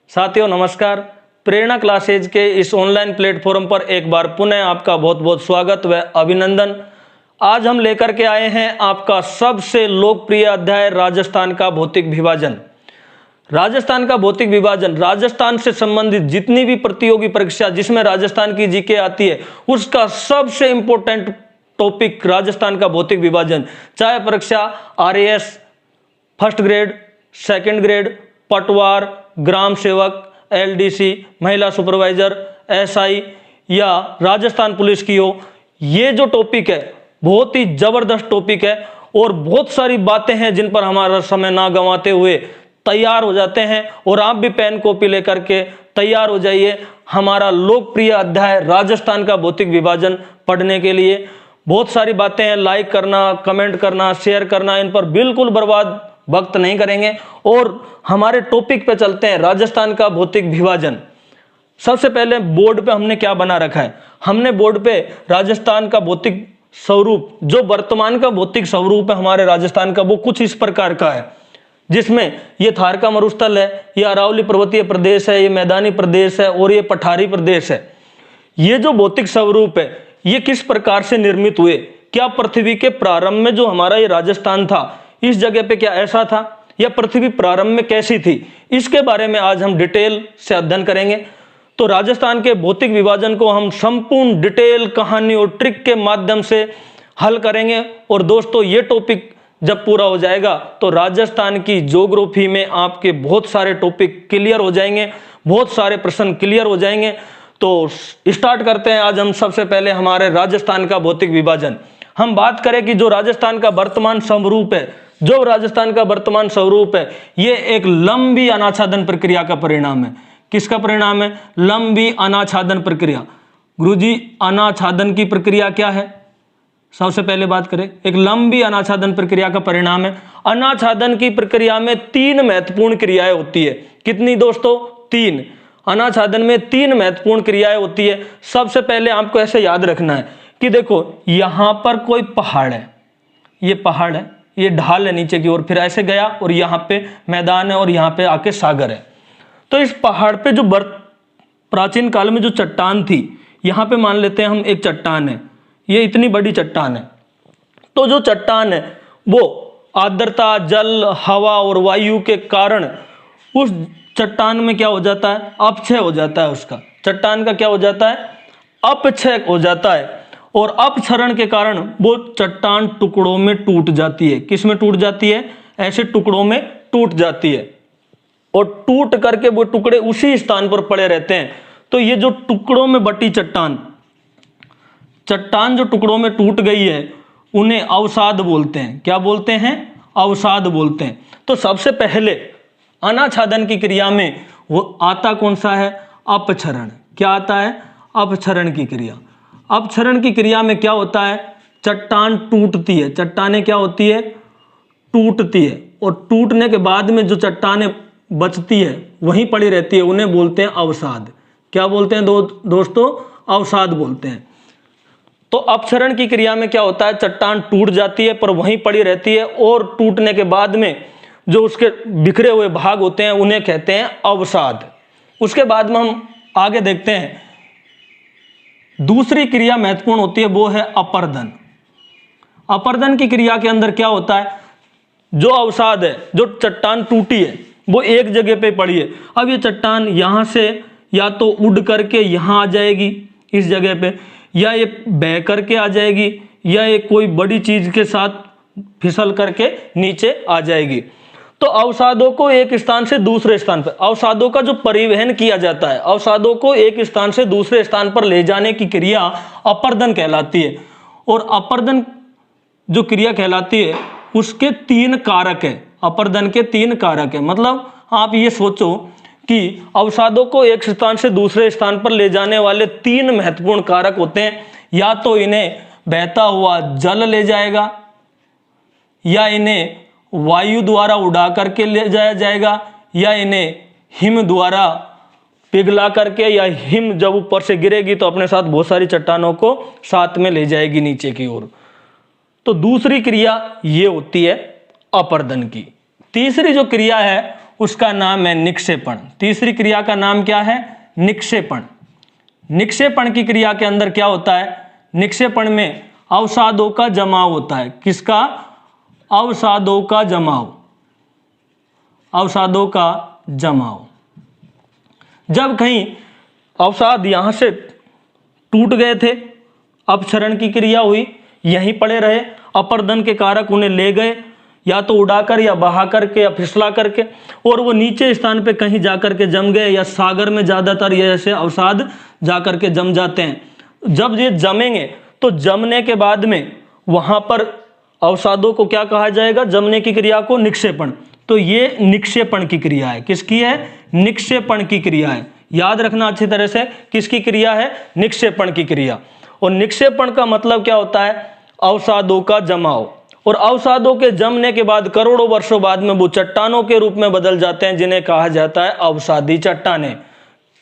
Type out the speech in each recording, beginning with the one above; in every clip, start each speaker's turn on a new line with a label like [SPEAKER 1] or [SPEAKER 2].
[SPEAKER 1] साथियों नमस्कार। प्रेरणा क्लासेज के इस ऑनलाइन प्लेटफॉर्म पर एक बार पुनः आपका बहुत बहुत स्वागत व अभिनंदन। आज हम लेकर के आए हैं आपका सबसे लोकप्रिय अध्याय राजस्थान का भौतिक विभाजन। राजस्थान का भौतिक विभाजन राजस्थान से संबंधित जितनी भी प्रतियोगी परीक्षा जिसमें राजस्थान की जीके आती है उसका सबसे इंपॉर्टेंट टॉपिक राजस्थान का भौतिक विभाजन। चाहे परीक्षा RAS first grade, second grade, पटवार, ग्राम सेवक, एलडीसी, महिला सुपरवाइजर, एसआई या राजस्थान पुलिस की हो, ये जो टॉपिक है बहुत ही जबरदस्त टॉपिक है और बहुत सारी बातें हैं जिन पर हमारा समय ना गंवाते हुए तैयार हो जाते हैं। और आप भी पेन कॉपी लेकर के तैयार हो जाइए हमारा लोकप्रिय अध्याय राजस्थान का भौतिक विभाजन पढ़ने के लिए। बहुत सारी बातें हैं, लाइक करना, कमेंट करना, शेयर करना, इन पर बिल्कुल बर्बाद वक्त नहीं करेंगे और हमारे टॉपिक पे चलते हैं। राजस्थान का भौतिक विभाजन। सबसे पहले बोर्ड पे हमने क्या बना रखा है? हमने बोर्ड पे राजस्थान का भौतिक स्वरूप, जो वर्तमान का भौतिक स्वरूप है हमारे राजस्थान का, वो कुछ इस प्रकार का है, जिसमें ये थार का मरुस्थल है, ये अरावली पर्वतीय प्रदेश है, ये मैदानी प्रदेश है और ये पठारी प्रदेश है। ये जो भौतिक स्वरूप है ये किस प्रकार से निर्मित हुए? क्या पृथ्वी के प्रारंभ में जो हमारा ये राजस्थान था इस जगह पे क्या ऐसा था या पृथ्वी प्रारंभ में कैसी थी? इसके बारे में आज हम डिटेल से अध्ययन करेंगे। तो राजस्थान के भौतिक विभाजन को हम संपूर्ण डिटेल कहानी और ट्रिक के माध्यम से हल करेंगे। और दोस्तों ये टॉपिक जब पूरा हो जाएगा तो राजस्थान की ज्योग्राफी में आपके बहुत सारे टॉपिक क्लियर हो जाएंगे, बहुत सारे प्रश्न क्लियर हो जाएंगे। तो स्टार्ट करते हैं। आज हम सबसे पहले हमारे राजस्थान का भौतिक विभाजन हम बात करें कि जो राजस्थान का वर्तमान स्वरूप है, जो राजस्थान का वर्तमान स्वरूप है ये एक लंबी अनाच्छादन प्रक्रिया का परिणाम है। किसका परिणाम है? लंबी अनाच्छादन प्रक्रिया। गुरुजी अनाच्छादन की प्रक्रिया क्या है? सबसे पहले बात करें, एक लंबी अनाच्छादन प्रक्रिया का परिणाम है। अनाच्छादन की प्रक्रिया में तीन महत्वपूर्ण क्रियाएं होती है। कितनी दोस्तों? तीन। अनाच्छादन में तीन महत्वपूर्ण क्रियाएं होती है। सबसे पहले आपको ऐसे याद रखना है कि देखो यहां पर कोई पहाड़ है, ये पहाड़ है, ये ढाल है नीचे की ओर, फिर ऐसे गया और यहाँ पे मैदान है और यहाँ पे आके सागर है। तो इस पहाड़ पे जो प्राचीन काल में जो चट्टान थी, यहाँ पे मान लेते हैं हम एक चट्टान है, ये इतनी बड़ी चट्टान है। तो जो चट्टान है वो आर्द्रता, जल, हवा और वायु के कारण उस चट्टान में क्या हो जाता है? अपक्षय हो जाता है। उसका चट्टान का क्या हो जाता है? अपक्षय हो जाता है। और अपक्षरण के कारण वो चट्टान टुकड़ों में टूट जाती है। किस में टूट जाती है? ऐसे टुकड़ों में टूट जाती है और टूट करके वो टुकड़े उसी स्थान पर पड़े रहते हैं। तो ये जो टुकड़ों में बटी चट्टान जो टुकड़ों में टूट गई है उन्हें अवसाद बोलते हैं। क्या बोलते हैं? अवसाद बोलते हैं। तो सबसे पहले अनाच्छादन की क्रिया में वो आता कौन सा है? अपक्षरण। क्या आता है? अपक्षरण की क्रिया। अपक्षरण की क्रिया में क्या होता है? चट्टान टूटती है। चट्टानें क्या होती है? टूटती है और टूटने के बाद में जो चट्टानें बचती है वहीं पड़ी रहती है, उन्हें बोलते हैं अवसाद। क्या बोलते हैं दोस्तों? अवसाद बोलते हैं। तो अपक्षरण की क्रिया में क्या होता है? चट्टान टूट जाती है पर वहीं पड़ी रहती है और टूटने के बाद में जो उसके बिखरे हुए भाग होते हैं उन्हें कहते हैं अवसाद। उसके बाद में हम आगे देखते हैं, दूसरी क्रिया महत्वपूर्ण होती है, वो है अपर्दन। अपर्दन की क्रिया के अंदर क्या होता है? जो अवसाद है, जो चट्टान टूटी है वो एक जगह पे पड़ी है। अब ये चट्टान यहां से या तो उड़ करके यहां आ जाएगी इस जगह पे, या ये बह करके आ जाएगी, या ये कोई बड़ी चीज के साथ फिसल करके नीचे आ जाएगी। तो अवसादों को एक स्थान से दूसरे स्थान पर, अवसादों का जो परिवहन किया जाता है, अवसादों को एक स्थान से दूसरे स्थान पर ले जाने की क्रिया अपर्दन कहलाती है। और अपर्दन जो क्रिया कहलाती है उसके तीन कारक है। अपर्दन के तीन कारक है। मतलब आप ये सोचो कि अवसादों को एक स्थान से दूसरे स्थान पर ले जाने वाले तीन महत्वपूर्ण कारक होते हैं। या तो इन्हें बहता हुआ जल ले जाएगा, या इन्हें वायु द्वारा उड़ा करके ले जाया जाएगा, या इन्हें हिम द्वारा पिघला करके, या हिम जब ऊपर से गिरेगी तो अपने साथ बहुत सारी चट्टानों को साथ में ले जाएगी नीचे की ओर। तो दूसरी क्रिया ये होती है अपर्दन की। तीसरी जो क्रिया है उसका नाम है निक्षेपण। तीसरी क्रिया का नाम क्या है? निक्षेपण। निक्षेपण की क्रिया के अंदर क्या होता है? निक्षेपण में अवसादों का जमाव होता है। किसका? अवसादों का जमाव। अवसादों का जमाव। जब कहीं अवसाद यहां से टूट गए थे, अपक्षरण की क्रिया हुई, यहीं पड़े रहे, अपर्दन के कारक उन्हें ले गए, या तो उड़ाकर या बहा करके या फिसला करके, और वो नीचे स्थान पे कहीं जाकर के जम गए, या सागर में ज्यादातर ये ऐसे अवसाद जाकर के जम जाते हैं। जब ये जमेंगे तो जमने के बाद में वहां पर अवसादों को क्या कहा जाएगा? जमने की क्रिया को निक्षेपण। तो ये निक्षेपण की क्रिया है। किसकी है? निक्षेपण की क्रिया है। याद रखना अच्छी तरह से, किसकी क्रिया है? निक्षेपण की क्रिया। और निक्षेपण का मतलब क्या होता है? अवसादों का जमाव। और अवसादों के जमने के बाद करोड़ों वर्षों बाद में वो चट्टानों के रूप में बदल जाते हैं, जिन्हें कहा जाता है अवसादी चट्टानें।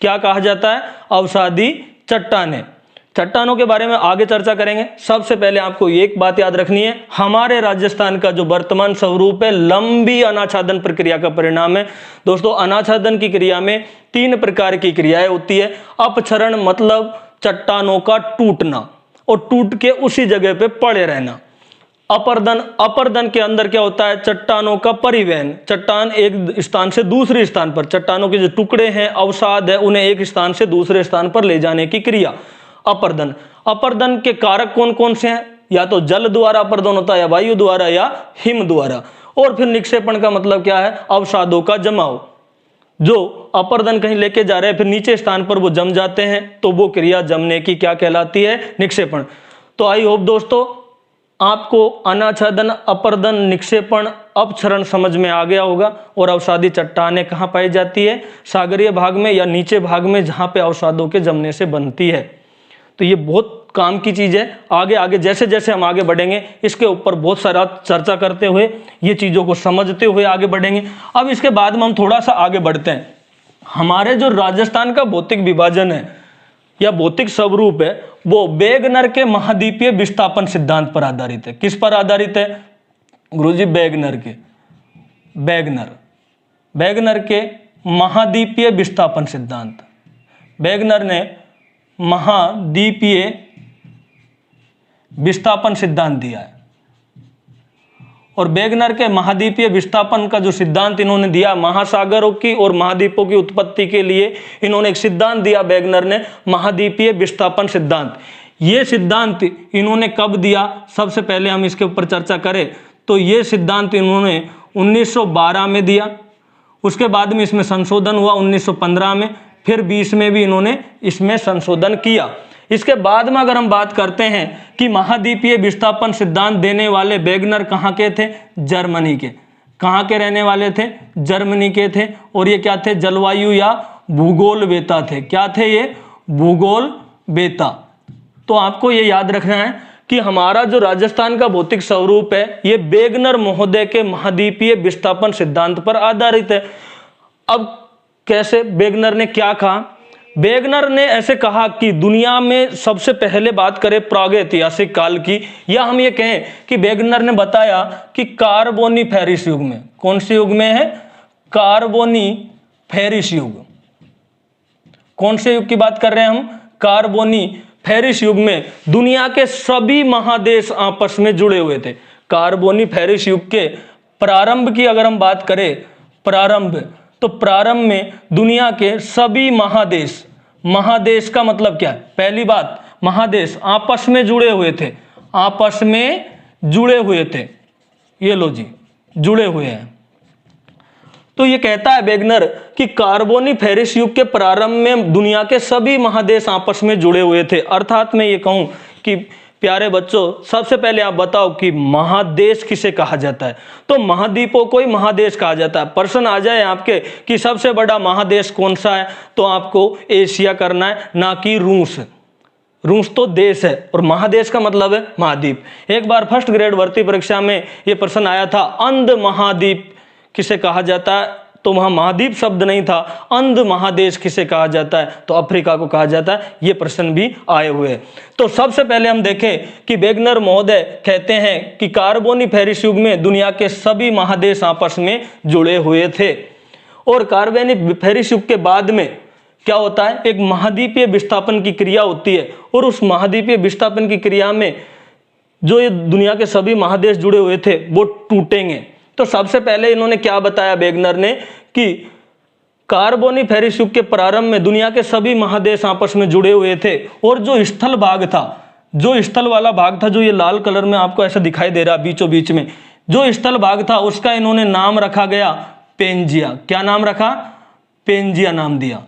[SPEAKER 1] क्या कहा जाता है? अवसादी चट्टानें। चट्टानों के बारे में आगे चर्चा करेंगे। सबसे पहले आपको एक बात याद रखनी है, हमारे राजस्थान का जो वर्तमान स्वरूप है लंबी अनाच्छादन प्रक्रिया का परिणाम है। दोस्तों, अनाच्छादन की क्रिया में 3 प्रकार की क्रियाएं होती है। अपक्षरण मतलब चट्टानों का टूटना और टूट के उसी जगह पे पड़े रहना। अपर्दन, अपर्दन के अंदर क्या होता है? चट्टानों का परिवहन। चट्टान एक स्थान से दूसरे स्थान पर, चट्टानों के जो टुकड़े हैं, अवसाद है, उन्हें एक स्थान से दूसरे स्थान पर ले जाने की क्रिया अपर्दन। अपर्दन के कारक कौन कौन से हैं? या तो जल द्वारा अपर्दन होता है, या वायु द्वारा, या हिम द्वारा। और फिर निक्षेपण का मतलब क्या है? अवसादों का जमाव। जो अपर्दन कहीं लेके जा रहे हैं, फिर नीचे स्थान पर वो जम जाते हैं, तो वो क्रिया जमने की क्या कहलाती है? निक्षेपण। तो आई होप दोस्तों आपको अनाच्छादन, अपर्दन, निक्षेपण, अपक्षरण समझ में आ गया होगा। और अवसादी चट्टानें कहाँ पाई जाती है? सागरीय भाग में या नीचे भाग में, जहां पे अवसादों के जमने से बनती है। तो ये बहुत काम की चीज है। आगे आगे जैसे जैसे हम आगे बढ़ेंगे, इसके ऊपर बहुत सारा चर्चा करते हुए, ये चीजों को समझते हुए आगे बढ़ेंगे। अब इसके बाद में हम थोड़ा सा आगे बढ़ते हैं। हमारे जो राजस्थान का भौतिक विभाजन है या भौतिक स्वरूप है, वो वेगनर के महाद्वीपीय विस्थापन सिद्धांत पर आधारित है। किस पर आधारित है गुरुजी? वेगनर के, वेगनर के महाद्वीपीय विस्थापन सिद्धांत। वेगनर ने महाद्वीपीय विस्थापन सिद्धांत दिया है। और वेगनर के महाद्वीपीय विस्थापन का जो सिद्धांत इन्होंने दिया, महासागरों की और महाद्वीपों की उत्पत्ति के लिए इन्होंने एक सिद्धांत दिया, वेगनर ने महाद्वीपीय विस्थापन सिद्धांत। ये सिद्धांत इन्होंने कब दिया? सबसे पहले हम इसके ऊपर चर्चा करें तो ये सिद्धांत इन्होंने 1912 में दिया। उसके बाद में इसमें संशोधन हुआ 1915 में, फिर 20 में भी इन्होंने इसमें संशोधन किया। इसके बाद में अगर हम बात करते हैं कि महाद्वीपीय विस्थापन सिद्धांत देने वाले वेगनर कहाँ के थे? जर्मनी के। कहाँ के रहने वाले थे? जर्मनी के थे। और ये क्या थे? जलवायु या भूगोल वेता थे। क्या थे ये? भूगोल वेता। तो आपको ये याद रखना है कि हमारा जो राजस्थान का भौतिक स्वरूप है, ये वेगनर महोदय के महाद्वीपीय विस्थापन सिद्धांत पर आधारित है। अब कैसे? वेगनर ने क्या कहा? वेगनर ने ऐसे कहा कि दुनिया में सबसे पहले बात करें प्रागैतिहासिक काल की, या हम ये कहें कि वेगनर ने बताया कि कार्बोनिफेरस युग में, कौन से युग में है? कार्बोनिफेरस युग। कौन से युग की बात कर रहे हैं हम? कार्बोनिफेरस युग में दुनिया के सभी महादेश आपस में जुड़े हुए थे। कार्बोनिफेरस युग के प्रारंभ की अगर हम बात करें, प्रारंभ, तो प्रारंभ में दुनिया के सभी महादेश, महादेश का मतलब क्या है? पहली बात, महादेश आपस में जुड़े हुए थे, आपस में जुड़े हुए थे। ये लो जी, जुड़े हुए हैं। तो ये कहता है वेगनर कि कार्बोनिफेरस युग के प्रारंभ में दुनिया के सभी महादेश आपस में जुड़े हुए थे। अर्थात मैं ये कहूं कि प्यारे बच्चों, सबसे पहले आप बताओ कि महादेश किसे कहा जाता है? तो महाद्वीपों को ही महादेश कहा जाता है। प्रश्न आ जाए आपके कि सबसे बड़ा महादेश कौन सा है, तो आपको एशिया करना है, ना कि रूस। रूस तो देश है और महादेश का मतलब है महाद्वीप। एक बार फर्स्ट ग्रेड भर्ती परीक्षा में यह प्रश्न आया था, अंध महाद्वीप किसे कहा जाता है? तो वहां महाद्वीप शब्द नहीं था, अंध महादेश किसे कहा जाता है? तो अफ्रीका को कहा जाता है। ये प्रश्न भी आए हुए हैं। तो सबसे पहले हम देखें कि वेगनर महोदय कहते हैं कि कार्बोनिफेरस युग में दुनिया के सभी महादेश आपस में जुड़े हुए थे। और कार्बोनिफेरस युग के बाद में क्या होता है, एक महाद्वीपीय विस्थापन की क्रिया होती है, और उस महाद्वीपीय विस्थापन की क्रिया में जो ये दुनिया के सभी महादेश जुड़े हुए थे वो टूटेंगे। तो सबसे पहले इन्होंने क्या बताया वेगनर ने कि कार्बोनिफेरस युग के प्रारंभ में दुनिया के सभी महादेश आपस में जुड़े हुए थे, और जो स्थल भाग था, जो स्थल वाला भाग था, जो ये लाल कलर में आपको ऐसा दिखाई दे रहा बीचों बीच में जो स्थल भाग था, उसका इन्होंने नाम रखा गया पेंजिया। क्या नाम रखा? पेंजिया नाम दिया।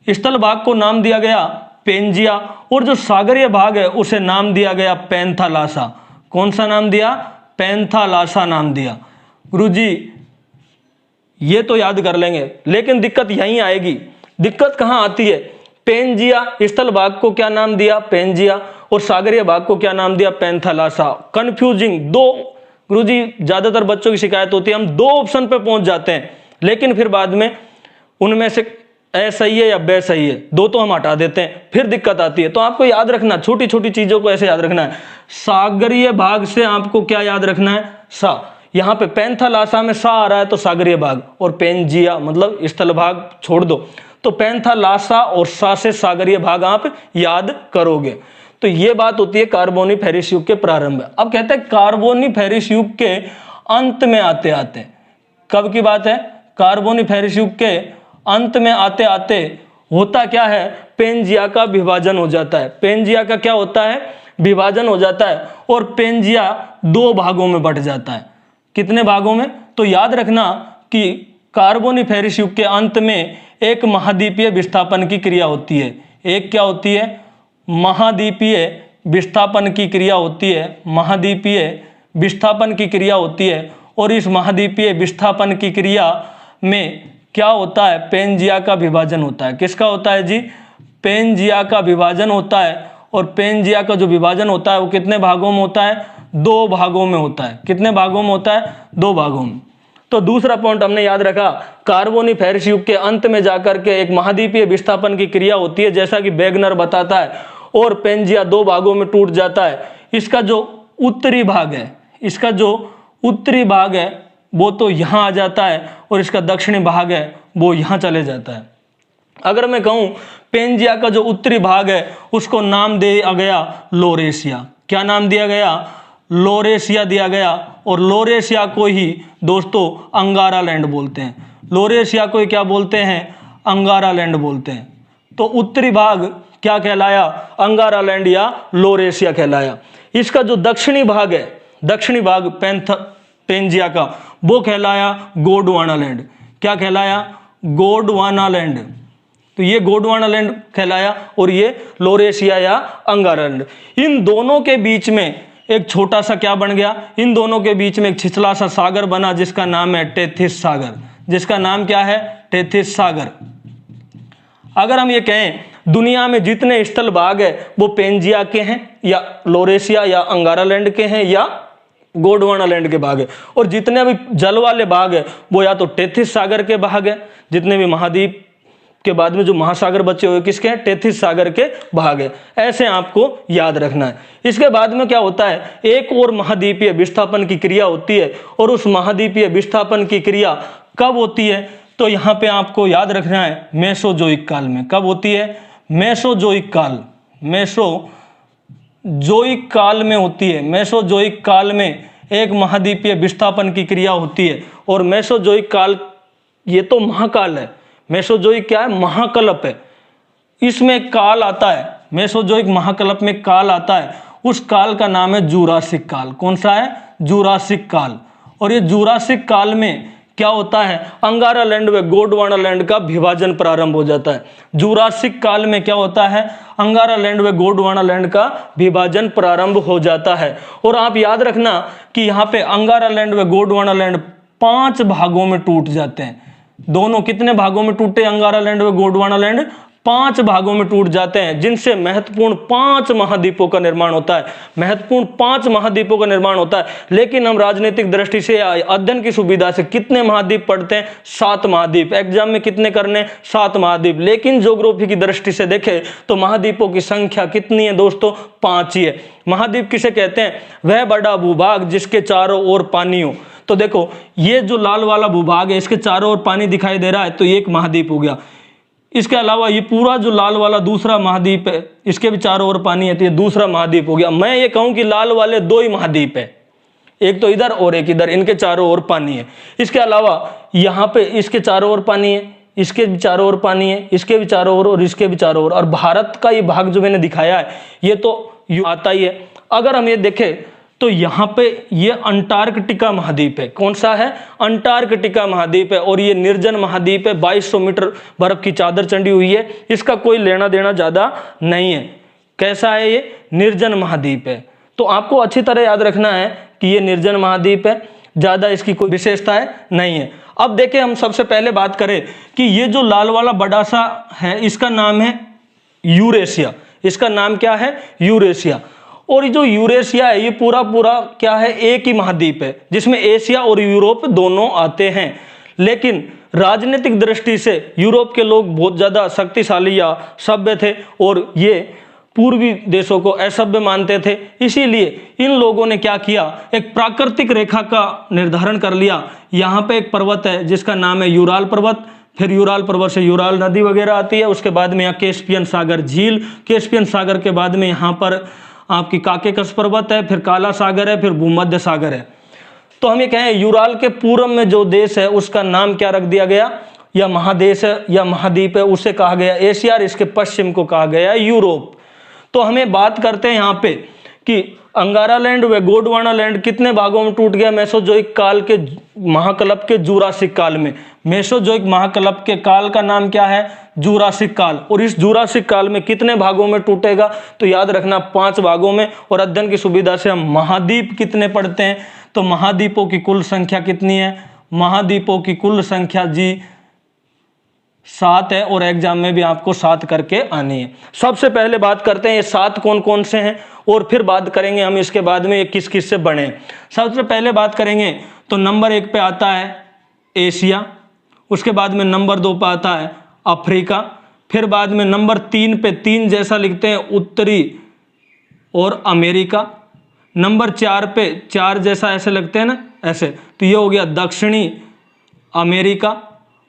[SPEAKER 1] स्थल भाग को नाम दिया गया पेंजिया, और जो सागरीय भाग है उसे नाम दिया गया पैंथालासा। कौन सा नाम दिया? पैंथालासा नाम दिया। गुरुजी ये तो याद कर लेंगे, लेकिन दिक्कत यहीं आएगी। दिक्कत कहाँ आती है? पेंजिया, स्थल भाग को क्या नाम दिया? पेंजिया, और सागरीय भाग को क्या नाम दिया? पैंथालासा। कंफ्यूजिंग दो, गुरुजी ज्यादातर बच्चों की शिकायत होती है, हम दो ऑप्शन पे पहुंच जाते हैं, लेकिन फिर बाद में उनमें से ए सही है या बे सही है, दो तो हम हटा देते हैं, फिर दिक्कत आती है। तो आपको याद रखना, छोटी छोटी चीजों को ऐसे याद रखना है। सागरीय भाग से आपको क्या याद रखना है? सा। यहाँ पे पैंथालासा में सा आ रहा है तो सागरीय भाग, और पेंजिया मतलब स्थल भाग छोड़ दो, तो पैंथालासा और सा से सागरीय भाग आप याद करोगे। तो ये बात होती है कार्बोनिफेरस युग के प्रारंभ में। अब कहते हैं कार्बोनिफेरस युग के अंत में आते आते, कब की बात है? कार्बोनिफेरस युग के अंत में आते आते होता क्या है? पेंजिया का विभाजन हो जाता है। पेंजिया का क्या होता है? विभाजन हो जाता है, और पेंजिया दो भागों में बंट जाता है। कितने भागों में? तो याद रखना कि कार्बोनिफेरस युग के अंत में एक महाद्वीपीय विस्थापन की क्रिया होती है। एक क्या होती है? महाद्वीपीय विस्थापन की क्रिया होती है। महाद्वीपीय विस्थापन की क्रिया होती है, और इस महाद्वीपीय विस्थापन की क्रिया में क्या होता है? पेंजिया का विभाजन होता है। किसका होता है जी? पेंजिया का विभाजन होता है, और पेंजिया का जो विभाजन होता है वो कितने भागों में होता है? दो भागों में होता है। कितने भागों में होता है? दो भागों में। तो दूसरा पॉइंट हमने याद रखा, कार्बोनिफेरस युग के अंत में जाकर के एक महाद्वीपीय विस्थापन की क्रिया होती है, जैसा कि वेगनर बताता है, और पेंजिया दो भागों में टूट जाता है। इसका जो उत्तरी भाग है, इसका जो उत्तरी भाग है वो तो यहाँ आ जाता है, और इसका दक्षिणी भाग है वो यहाँ चले जाता है। अगर मैं कहूँ पेंजिया का जो उत्तरी भाग है उसको नाम दिया गया लोरेशिया। क्या नाम दिया गया? लोरेशिया दिया गया, और लोरेशिया को ही दोस्तों अंगारा लैंड बोलते हैं। लोरेशिया को ही क्या बोलते हैं? अंगारा लैंड बोलते हैं। तो उत्तरी भाग क्या कहलाया? अंगारा लैंड या लोरेशिया कहलाया। इसका जो दक्षिणी भाग है, दक्षिणी भाग पेंजिया का, वो कहलाया गोंडवाना लैंड। क्या कहलाया? गोंडवाना लैंड। तो ये गोंडवाना लैंड कहलाया, और ये लोरेशिया या अंगारा लैंड। इन दोनों के बीच में एक छोटा सा क्या बन गया? इन दोनों के बीच में एक छिछला सा सागर बना, जिसका नाम है टेथिस सागर। जिसका नाम क्या है? टेथिस सागर। अगर हम ये कहें दुनिया में जितने स्थल भाग है वो पेंजिया के हैं, या लोरेशिया या अंगारा लैंड के हैं, या गोंडवाना लैंड के भाग है, और जितने भी जल वाले भाग है वो या तो टेथिस सागर के भाग है, जितने भी महाद्वीप के बाद में जो महासागर बचे हुए किसके हैं? टेथिस सागर के भाग है। ऐसे आपको याद रखना है। इसके बाद में क्या होता है? एक और महाद्वीपीय विस्थापन की क्रिया होती है, और उस महाद्वीपीय विस्थापन की क्रिया कब होती है? तो यहाँ पे आपको याद रखना है मेसोजोइक काल में। कब होती है? मेसोजोइक काल। मेसोजोइक काल में होती है। मेसोजोइक काल में एक महाद्वीपीय विस्थापन की क्रिया होती है, और मेसोजोइक काल ये तो महाकाल है। मेसोजोइक क्या है? महाकल्प है। इसमें काल आता है, मेसोजोइक महाकल्प में काल आता है, उस काल का नाम है जुरासिक काल। कौन सा है? जुरासिक काल। और ये जुरासिक काल में क्या होता है? अंगारा लैंड व गोंडवाना लैंड का विभाजन प्रारंभ हो जाता है। जुरासिक काल में क्या होता है? अंगारा लैंड व गोंडवाना लैंड का विभाजन प्रारंभ हो जाता है। और आप याद रखना कि यहाँ पे अंगारा लैंड व गोंडवाना लैंड 5 भागों में टूट जाते हैं। दोनों कितने भागों में टूटे? अंगारा लैंड व गोंडवाना लैंड 5 भागों में टूट जाते हैं, जिनसे महत्वपूर्ण 5 महाद्वीपों का निर्माण होता है। महत्वपूर्ण 5 महाद्वीपों का निर्माण होता है। लेकिन हम राजनीतिक दृष्टि से अध्ययन की सुविधा से कितने महाद्वीप पढ़ते हैं? 7 महाद्वीप। एग्जाम में कितने करने? 7 महाद्वीप। लेकिन ज्योग्राफी की दृष्टि से देखें तो महाद्वीपों की संख्या कितनी है दोस्तों? 5 ही है। महाद्वीप किसे कहते हैं? वह बड़ा भूभाग जिसके चारों ओर पानी हो। तो देखो ये जो लाल वाला भूभाग है इसके चारों ओर पानी दिखाई दे रहा है, तो ये एक महाद्वीप हो गया। इसके अलावा ये पूरा जो लाल वाला दूसरा महाद्वीप है, इसके भी चारों ओर पानी है, तो ये दूसरा महाद्वीप हो गया। मैं ये कहूं कि लाल वाले दो ही महाद्वीप है, एक तो इधर और एक इधर, इनके चारों ओर पानी है। इसके अलावा यहाँ पे इसके चारों ओर पानी है, इसके भी चारों ओर पानी है, इसके भी चारों ओर और इसके भी चारों ओर। और भारत का ये भाग जो मैंने दिखाया है ये तो यूं आता ही है। अगर हम ये देखें तो यहाँ पे ये अंटार्कटिका महाद्वीप है। कौन सा है? अंटार्कटिका महाद्वीप है। और ये निर्जन महाद्वीप है, 2200 मीटर बर्फ की चादर चढ़ी हुई है, इसका कोई लेना देना ज्यादा नहीं है। कैसा है? ये निर्जन महाद्वीप है। तो आपको अच्छी तरह याद रखना है कि ये निर्जन महाद्वीप है, ज्यादा इसकी कोई विशेषताएं नहीं है। अब देखें, हम सबसे पहले बात करें कि ये जो लाल वाला बड़ा सा है इसका नाम है यूरेशिया। इसका नाम क्या है? यूरेशिया। और ये जो यूरेशिया है ये पूरा पूरा क्या है? एक ही महाद्वीप है जिसमें एशिया और यूरोप दोनों आते हैं। लेकिन राजनीतिक दृष्टि से यूरोप के लोग बहुत ज्यादा शक्तिशाली या सभ्य थे और ये पूर्वी देशों को असभ्य मानते थे। इसीलिए इन लोगों ने क्या किया? एक प्राकृतिक रेखा का निर्धारण कर लिया। यहाँ पे एक पर्वत है जिसका नाम है यूराल पर्वत, फिर यूराल पर्वत से यूराल नदी वगैरह आती है। उसके बाद में यहाँ कैस्पियन सागर झील, कैस्पियन सागर के बाद में यहाँ पर आपकी काकेकस पर्वत है, फिर काला सागर है, फिर भूमध्य सागर है। तो हम ये कहें यूराल के पूर्व में जो देश है उसका नाम क्या रख दिया गया? या महादेश है या महाद्वीप है, उसे कहा गया एशिया, और इसके पश्चिम को कहा गया यूरोप। तो हमें बात करते हैं यहाँ पे कि अंगारा लैंड व गोंडवाना लैंड कितने भागों में टूट गया? मेसोजोइक काल के महाकल्प के जूरासिक काल में। मेसोजोइक महाकल्प के काल का नाम क्या है? जूरासिक काल। और इस जूरासिक काल में कितने भागों में टूटेगा? तो याद रखना 5 भागों में। और अध्ययन की सुविधा से हम महाद्वीप कितने पढ़ते हैं, तो महाद्वीपों की कुल संख्या कितनी है? महाद्वीपों की कुल संख्या जी 7 है, और एग्जाम में भी आपको 7 करके आनी है। सबसे पहले बात करते हैं ये 7 कौन कौन से हैं, और फिर बात करेंगे हम इसके बाद में ये किस किस से बने। सबसे पहले बात करेंगे तो नंबर 1 पे आता है एशिया, उसके बाद में नंबर 2 पे आता है अफ्रीका, फिर बाद में नंबर 3 पे 3 जैसा लिखते हैं उत्तरी और अमेरिका, नंबर 4 पे 4 जैसा ऐसे लगते हैं ना ऐसे, तो ये हो गया दक्षिणी अमेरिका।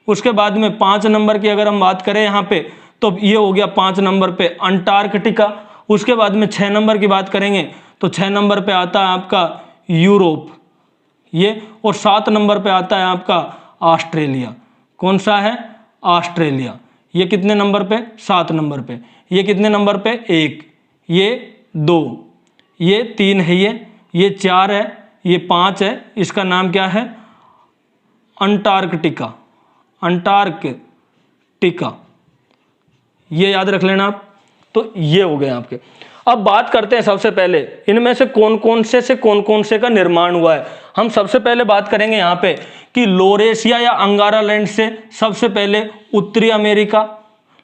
[SPEAKER 1] उसके बाद में 5 नंबर की अगर हम बात करें यहाँ पे तो ये हो गया 5 नंबर पे अंटार्कटिका। उसके बाद में 6 नंबर की बात करेंगे तो 6 नंबर पे आता है आपका यूरोप ये, और 7 नंबर पे आता है आपका ऑस्ट्रेलिया। कौन सा है? ऑस्ट्रेलिया। ये कितने नंबर पे? 7 नंबर पे। ये कितने नंबर पे? 1, ये 2, ये 3 है, ये 4 है, ये 5 है। इसका नाम क्या है? अंटार्कटिका। अंटार्कटिका, ये याद रख लेना आप। तो ये हो गए आपके। अब बात करते हैं सबसे पहले इनमें से कौन कौन से का निर्माण हुआ है। हम सबसे पहले बात करेंगे यहाँ पे कि लोरेशिया या अंगारा लैंड से सबसे पहले उत्तरी अमेरिका,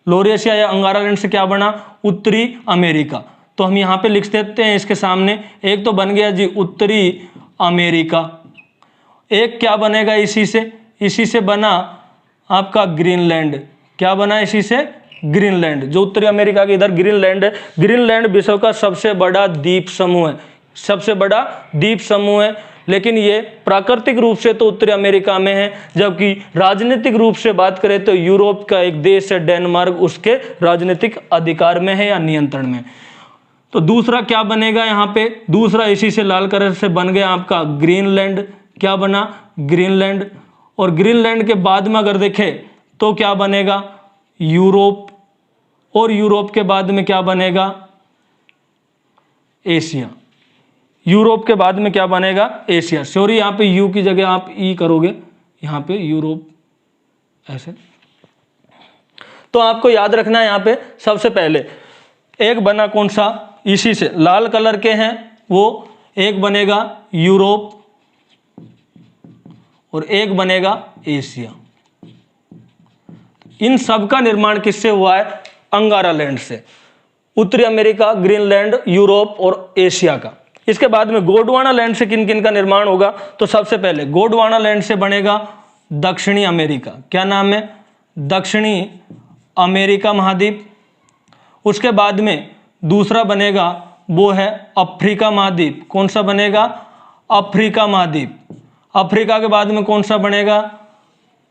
[SPEAKER 1] लोरेशिया या अंगारा लैंड से क्या बना? उत्तरी अमेरिका। तो हम यहाँ पे लिख देते हैं इसके सामने, एक तो बन गया जी उत्तरी अमेरिका, एक क्या बनेगा इसी से बना आपका ग्रीनलैंड। क्या बना इसी से? ग्रीनलैंड। जो उत्तरी अमेरिका के इधर ग्रीनलैंड है, ग्रीनलैंड विश्व का सबसे बड़ा द्वीप समूह है, सबसे बड़ा द्वीप समूह है। लेकिन ये प्राकृतिक रूप से तो उत्तरी अमेरिका में है, जबकि राजनीतिक रूप से बात करें तो यूरोप का एक देश है डेनमार्क, उसके राजनीतिक अधिकार में है या नियंत्रण में। तो दूसरा क्या बनेगा यहाँ पे? दूसरा इसी से लाल कलर से बन गया आपका ग्रीनलैंड। क्या बना? ग्रीनलैंड। और ग्रीनलैंड के बाद में अगर देखें तो क्या बनेगा? यूरोप। और यूरोप के बाद में क्या बनेगा? एशिया। यूरोप के बाद में क्या बनेगा? एशिया। सॉरी, यहाँ पे यू की जगह आप ई करोगे, यहाँ पे यूरोप ऐसे। तो आपको याद रखना है यहाँ पे सबसे पहले एक बना कौन सा? इसी से लाल कलर के हैं वो, एक बनेगा यूरोप और एक बनेगा एशिया। इन सब का निर्माण किससे हुआ है? अंगारा लैंड से। उत्तरी अमेरिका, ग्रीनलैंड, यूरोप और एशिया का। इसके बाद में गोंडवाना लैंड से किन किन का निर्माण होगा? तो सबसे पहले गोंडवाना लैंड से बनेगा दक्षिणी अमेरिका। क्या नाम है? दक्षिणी अमेरिका महाद्वीप। उसके बाद में दूसरा बनेगा वो है अफ्रीका महाद्वीप। कौन सा बनेगा? अफ्रीका महाद्वीप। अफ्रीका के बाद में कौन सा बनेगा?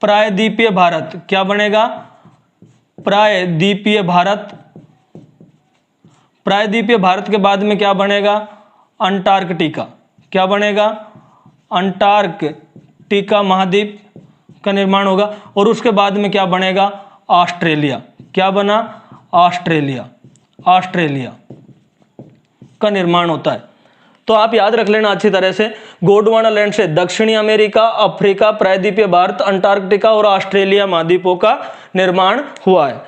[SPEAKER 1] प्रायद्वीपीय भारत। क्या बनेगा? प्रायद्वीपीय भारत। प्रायद्वीपीय भारत के बाद में क्या बनेगा? अंटार्कटिका। क्या बनेगा? अंटार्कटिका महाद्वीप का निर्माण होगा। और उसके बाद में क्या बनेगा? ऑस्ट्रेलिया। क्या बना? ऑस्ट्रेलिया। ऑस्ट्रेलिया का निर्माण होता है। तो आप याद रख लेना अच्छी तरह से, गोंडवाना लैंड से दक्षिणी अमेरिका, अफ्रीका, प्रायद्वीपीय भारत, अंटार्कटिका और ऑस्ट्रेलिया महाद्वीपों का निर्माण हुआ है।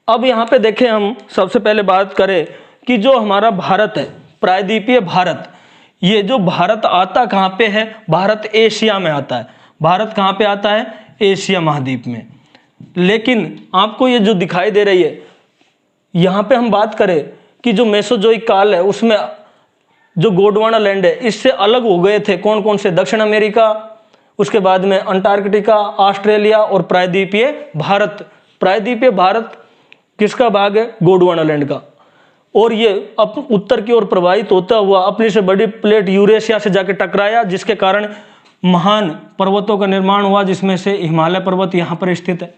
[SPEAKER 1] अब यहाँ पे देखें, हम सबसे पहले बात करें कि जो हमारा भारत है, प्रायद्वीपीय भारत, ये जो भारत आता कहाँ पे है? भारत एशिया में आता है। भारत कहाँ पे आता है? एशिया महाद्वीप में। लेकिन आपको ये जो दिखाई दे रही है, यहाँ पे हम बात करें कि जो मेसोजोइक काल है उसमें जो गोंडवाना लैंड है इससे अलग हो गए थे कौन कौन से? दक्षिण अमेरिका, उसके बाद में अंटार्कटिका, ऑस्ट्रेलिया और प्रायद्वीपीय भारत। प्रायद्वीपीय भारत किसका भाग है? गोंडवाना लैंड का। और ये अब उत्तर की ओर प्रवाहित होता हुआ अपनी से बड़ी प्लेट यूरेशिया से जाकर टकराया, जिसके कारण महान पर्वतों का निर्माण हुआ, जिसमें से हिमालय पर्वत यहाँ पर स्थित है,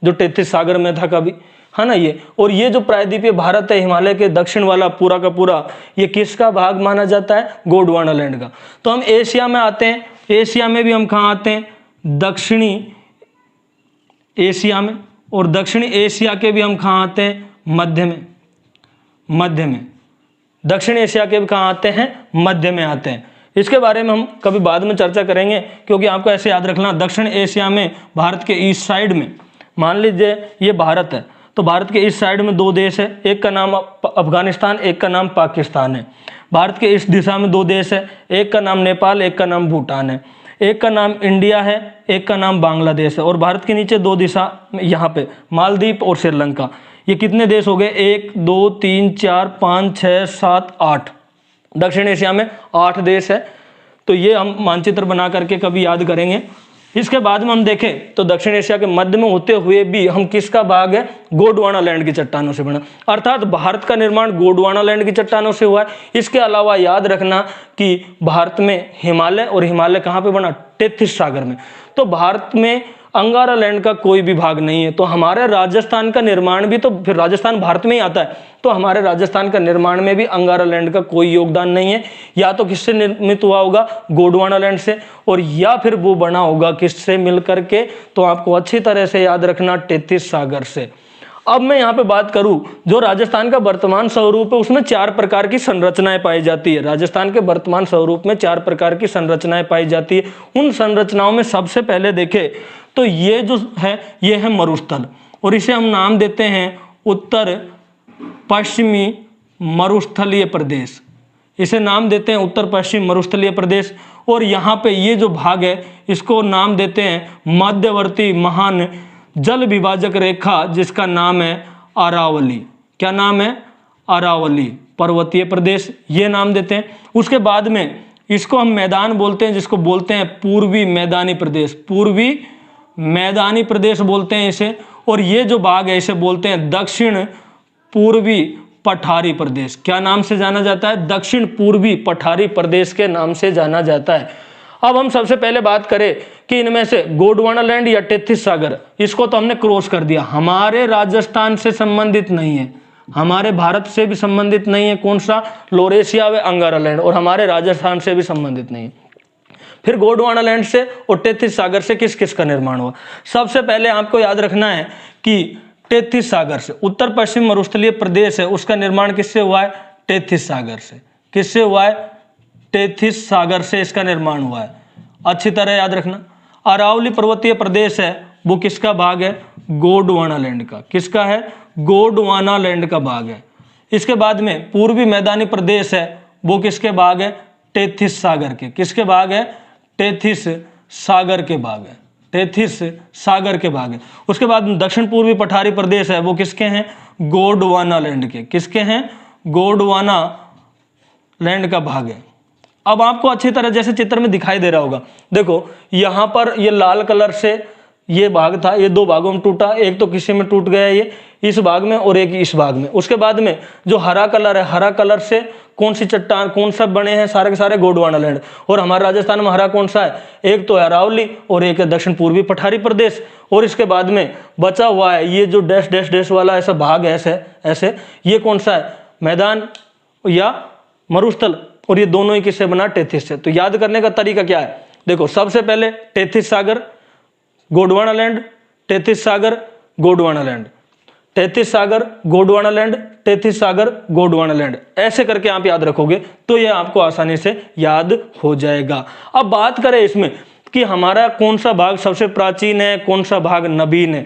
[SPEAKER 1] जो 33 सागर में था कभी, है ना ये। और ये जो प्रायद्वीपीय भारत है, हिमालय के दक्षिण वाला पूरा का पूरा, ये किसका भाग माना जाता है? गोंडवाना लैंड का। तो हम एशिया में आते हैं। एशिया में भी हम कहाँ आते हैं? दक्षिणी एशिया में। और दक्षिणी एशिया के भी हम कहाँ आते हैं? मध्य में। मध्य में। दक्षिण एशिया के भी कहाँ आते हैं? मध्य में आते हैं। इसके बारे में हम कभी बाद में चर्चा करेंगे, क्योंकि आपको ऐसे याद रखना, दक्षिण एशिया में भारत के ईस्ट साइड में, मान लीजिए ये भारत है, तो भारत के इस साइड में दो देश है, एक का नाम अफगानिस्तान, एक का नाम पाकिस्तान है। भारत के इस दिशा में दो देश है, एक का नाम नेपाल, एक का नाम भूटान है। एक का नाम इंडिया है, एक का नाम बांग्लादेश है। और भारत के नीचे दो दिशा यहाँ पे मालदीव और श्रीलंका। ये कितने देश हो गए? 1 2 3 4 5 6 7 8। दक्षिण एशिया में 8 देश है। तो ये हम मानचित्र बना करके कभी याद करेंगे। इसके बाद में हम देखें तो दक्षिण एशिया के मध्य में होते हुए भी हम किसका भाग है? गोंडवाना लैंड की चट्टानों से बना, अर्थात भारत का निर्माण गोंडवाना लैंड की चट्टानों से हुआ है। इसके अलावा याद रखना कि भारत में हिमालय, और हिमालय कहाँ पे बना? 33 सागर में। तो भारत में अंगारा लैंड का कोई भी भाग नहीं है। तो हमारे राजस्थान का निर्माण भी, तो फिर राजस्थान भारत में ही आता है, तो हमारे राजस्थान का निर्माण में भी अंगारा लैंड का कोई योगदान नहीं है। या तो किससे निर्मित हुआ होगा? गोंडवाना लैंड से, और या फिर वो बना होगा किससे मिल करके? तो आपको अच्छी तरह से याद रखना, 33 सागर से। अब मैं यहाँ पे बात करूँ, जो राजस्थान का वर्तमान स्वरूप है उसमें 4 प्रकार की संरचनाएं पाई जाती है। राजस्थान के वर्तमान स्वरूप में 4 प्रकार की संरचनाएं पाई जाती है। उन संरचनाओं में सबसे पहले देखें तो ये जो है, ये है मरुस्थल, और इसे हम नाम देते हैं उत्तर पश्चिमी मरुस्थलीय प्रदेश। इसे नाम देते हैं उत्तर पश्चिम मरुस्थलीय प्रदेश। और यहाँ पे ये जो भाग है इसको नाम देते हैं मध्यवर्ती महान जल विभाजक रेखा, जिसका नाम है अरावली। क्या नाम है? अरावली पर्वतीय प्रदेश, ये नाम देते हैं। उसके बाद में इसको हम मैदान बोलते हैं, जिसको बोलते हैं पूर्वी मैदानी प्रदेश। पूर्वी मैदानी प्रदेश बोलते हैं इसे। और ये जो भाग है इसे बोलते हैं दक्षिण पूर्वी पठारी प्रदेश। क्या नाम से जाना जाता है? दक्षिण पूर्वी पठारी प्रदेश के नाम से जाना जाता है। अब हम सबसे पहले बात करें कि इनमें से गोंडवाना लैंड या 33 सागर, इसको तो हमने क्रॉस कर दिया, हमारे राजस्थान से संबंधित नहीं है, हमारे भारत से भी संबंधित नहीं है। कौन सा? लोरेशिया व अंगारा लैंड, और हमारे राजस्थान से भी संबंधित नहीं है। फिर गोंडवाना लैंड से और 33 सागर से किस किस का निर्माण हुआ? सबसे पहले आपको याद रखना है कि 33 सागर से, उत्तर पश्चिम मरुस्थलीय प्रदेश है, उसका निर्माण किससे हुआ है? 33 सागर से। किससे हुआ है? 33 सागर से इसका निर्माण हुआ है। अच्छी तरह याद रखना। अरावली पर्वतीय प्रदेश है, वो किसका भाग है? गोंडवाना लैंड का। किसका है? गोंडवाना लैंड का भाग है। इसके बाद में पूर्वी मैदानी प्रदेश है, वो किसके भाग है? 33 सागर के। किसके भाग है? 33 सागर के भाग है। 33 सागर के भाग है। उसके बाद दक्षिण पूर्वी पठारी प्रदेश है, वो किसके हैं? गोंडवाना लैंड के। किसके हैं? गोंडवाना लैंड का भाग है। अब आपको अच्छी तरह जैसे चित्र में दिखाई दे रहा होगा, देखो यहाँ पर ये लाल कलर से ये भाग था, ये दो भागों में टूटा, एक तो किसी में टूट गया ये इस भाग में और एक इस भाग में। उसके बाद में जो हरा कलर है, हरा कलर से कौन सी चट्टान, कौन सा बने हैं सारे के सारे गोंडवाना लैंड। और हमारे राजस्थान में हरा कौन सा है, एक तो है अरावली और एक है दक्षिण पूर्वी पठारी प्रदेश। और इसके बाद में बचा हुआ है ये जो डैश डैश डैश वाला ऐसा भाग है, ऐसे ये कौन सा है, मैदान या मरुस्थल। और ये दोनों ही किससे बना, टेथिस से। तो याद करने का तरीका क्या है, देखो सबसे पहले टेथिस सागर गोंडवाना लैंड, टेथिस सागर गोंडवाना लैंड, टेथिस सागर गोंडवाना लैंड, टेथिस सागर गोंडवाना लैंड, ऐसे करके आप याद रखोगे तो ये आपको आसानी से याद हो जाएगा। अब बात करें इसमें कि हमारा कौन सा भाग सबसे प्राचीन है, कौन सा भाग नवीन है,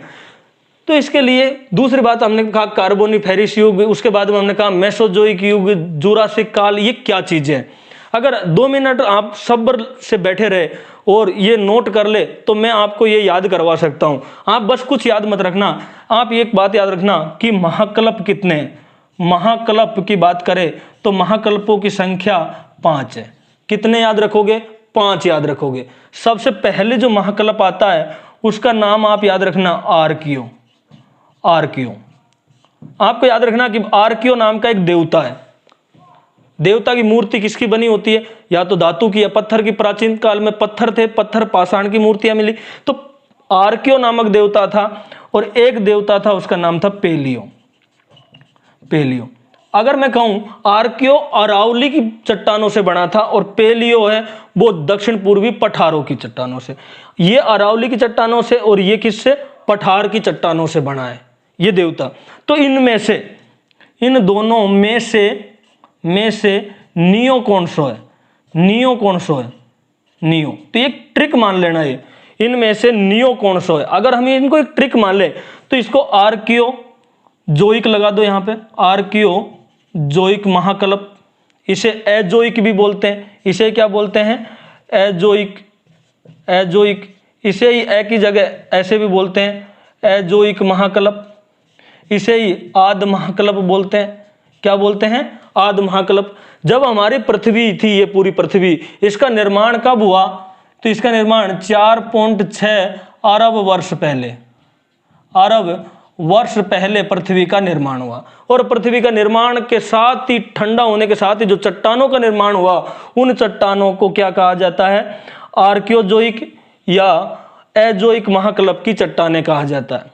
[SPEAKER 1] तो इसके लिए दूसरी बात हमने कहा कार्बोनिफेरस युग, उसके बाद में हमने कहा मेसोजोइक युग, जुरासिक काल, ये क्या चीजें हैं। अगर 2 मिनट आप सब्र से बैठे रहे और ये नोट कर ले तो मैं आपको ये याद करवा सकता हूं। आप बस कुछ याद मत रखना, आप एक बात याद रखना कि महाकल्प कितने हैं। महाकल्प की बात करें तो महाकल्पों की संख्या 5 है। कितने याद रखोगे, 5 याद रखोगे। सबसे पहले जो महाकल्प आता है उसका नाम आप याद रखना आर्कियो। आर्कियो आपको याद रखना कि आर्कियो नाम का एक देवता है। देवता की मूर्ति किसकी बनी होती है, या तो धातु की या पत्थर की। प्राचीन काल में पत्थर थे, पत्थर पाषाण की मूर्तियां मिली। तो आर्कियो नामक देवता था और एक देवता था उसका नाम था पेलियो। पेलियो अगर मैं कहूं आर्कियो अरावली की चट्टानों से बना था और पेलियो है वो दक्षिण पूर्वी पठारों की चट्टानों से। ये अरावली की चट्टानों से और ये किससे, पठार की चट्टानों से बना है ये देवता। तो इनमें से, इन दोनों में से नियो कौन सा है, नियो कौन सा है, नियो। तो एक ट्रिक मान लेना, ये इनमें से नियो कौन सा है। अगर हम इनको एक ट्रिक मान ले तो इसको आर्कियो जोइक लगा दो यहाँ पे, आर्कियो जोइक महाकल्प। इसे एजोइक भी बोलते हैं, इसे क्या बोलते हैं, एजोइक। एजोइक इसे ही ए की जगह ऐसे भी बोलते हैं, एजोइक महाकल्प। इसे ही आद महाकल्प बोलते हैं। क्या बोलते हैं, आद महाकल्प। जब हमारी पृथ्वी थी, ये पूरी पृथ्वी, इसका निर्माण कब हुआ, तो इसका निर्माण 4.6 अरब वर्ष पहले, अरब वर्ष पहले पृथ्वी का निर्माण हुआ। और पृथ्वी का निर्माण के साथ ही, ठंडा होने के साथ ही जो चट्टानों का निर्माण हुआ, उन चट्टानों को क्या कहा जाता है, आर्कियोजोइक या एजोइक महाकल्प की चट्टानें कहा जाता है।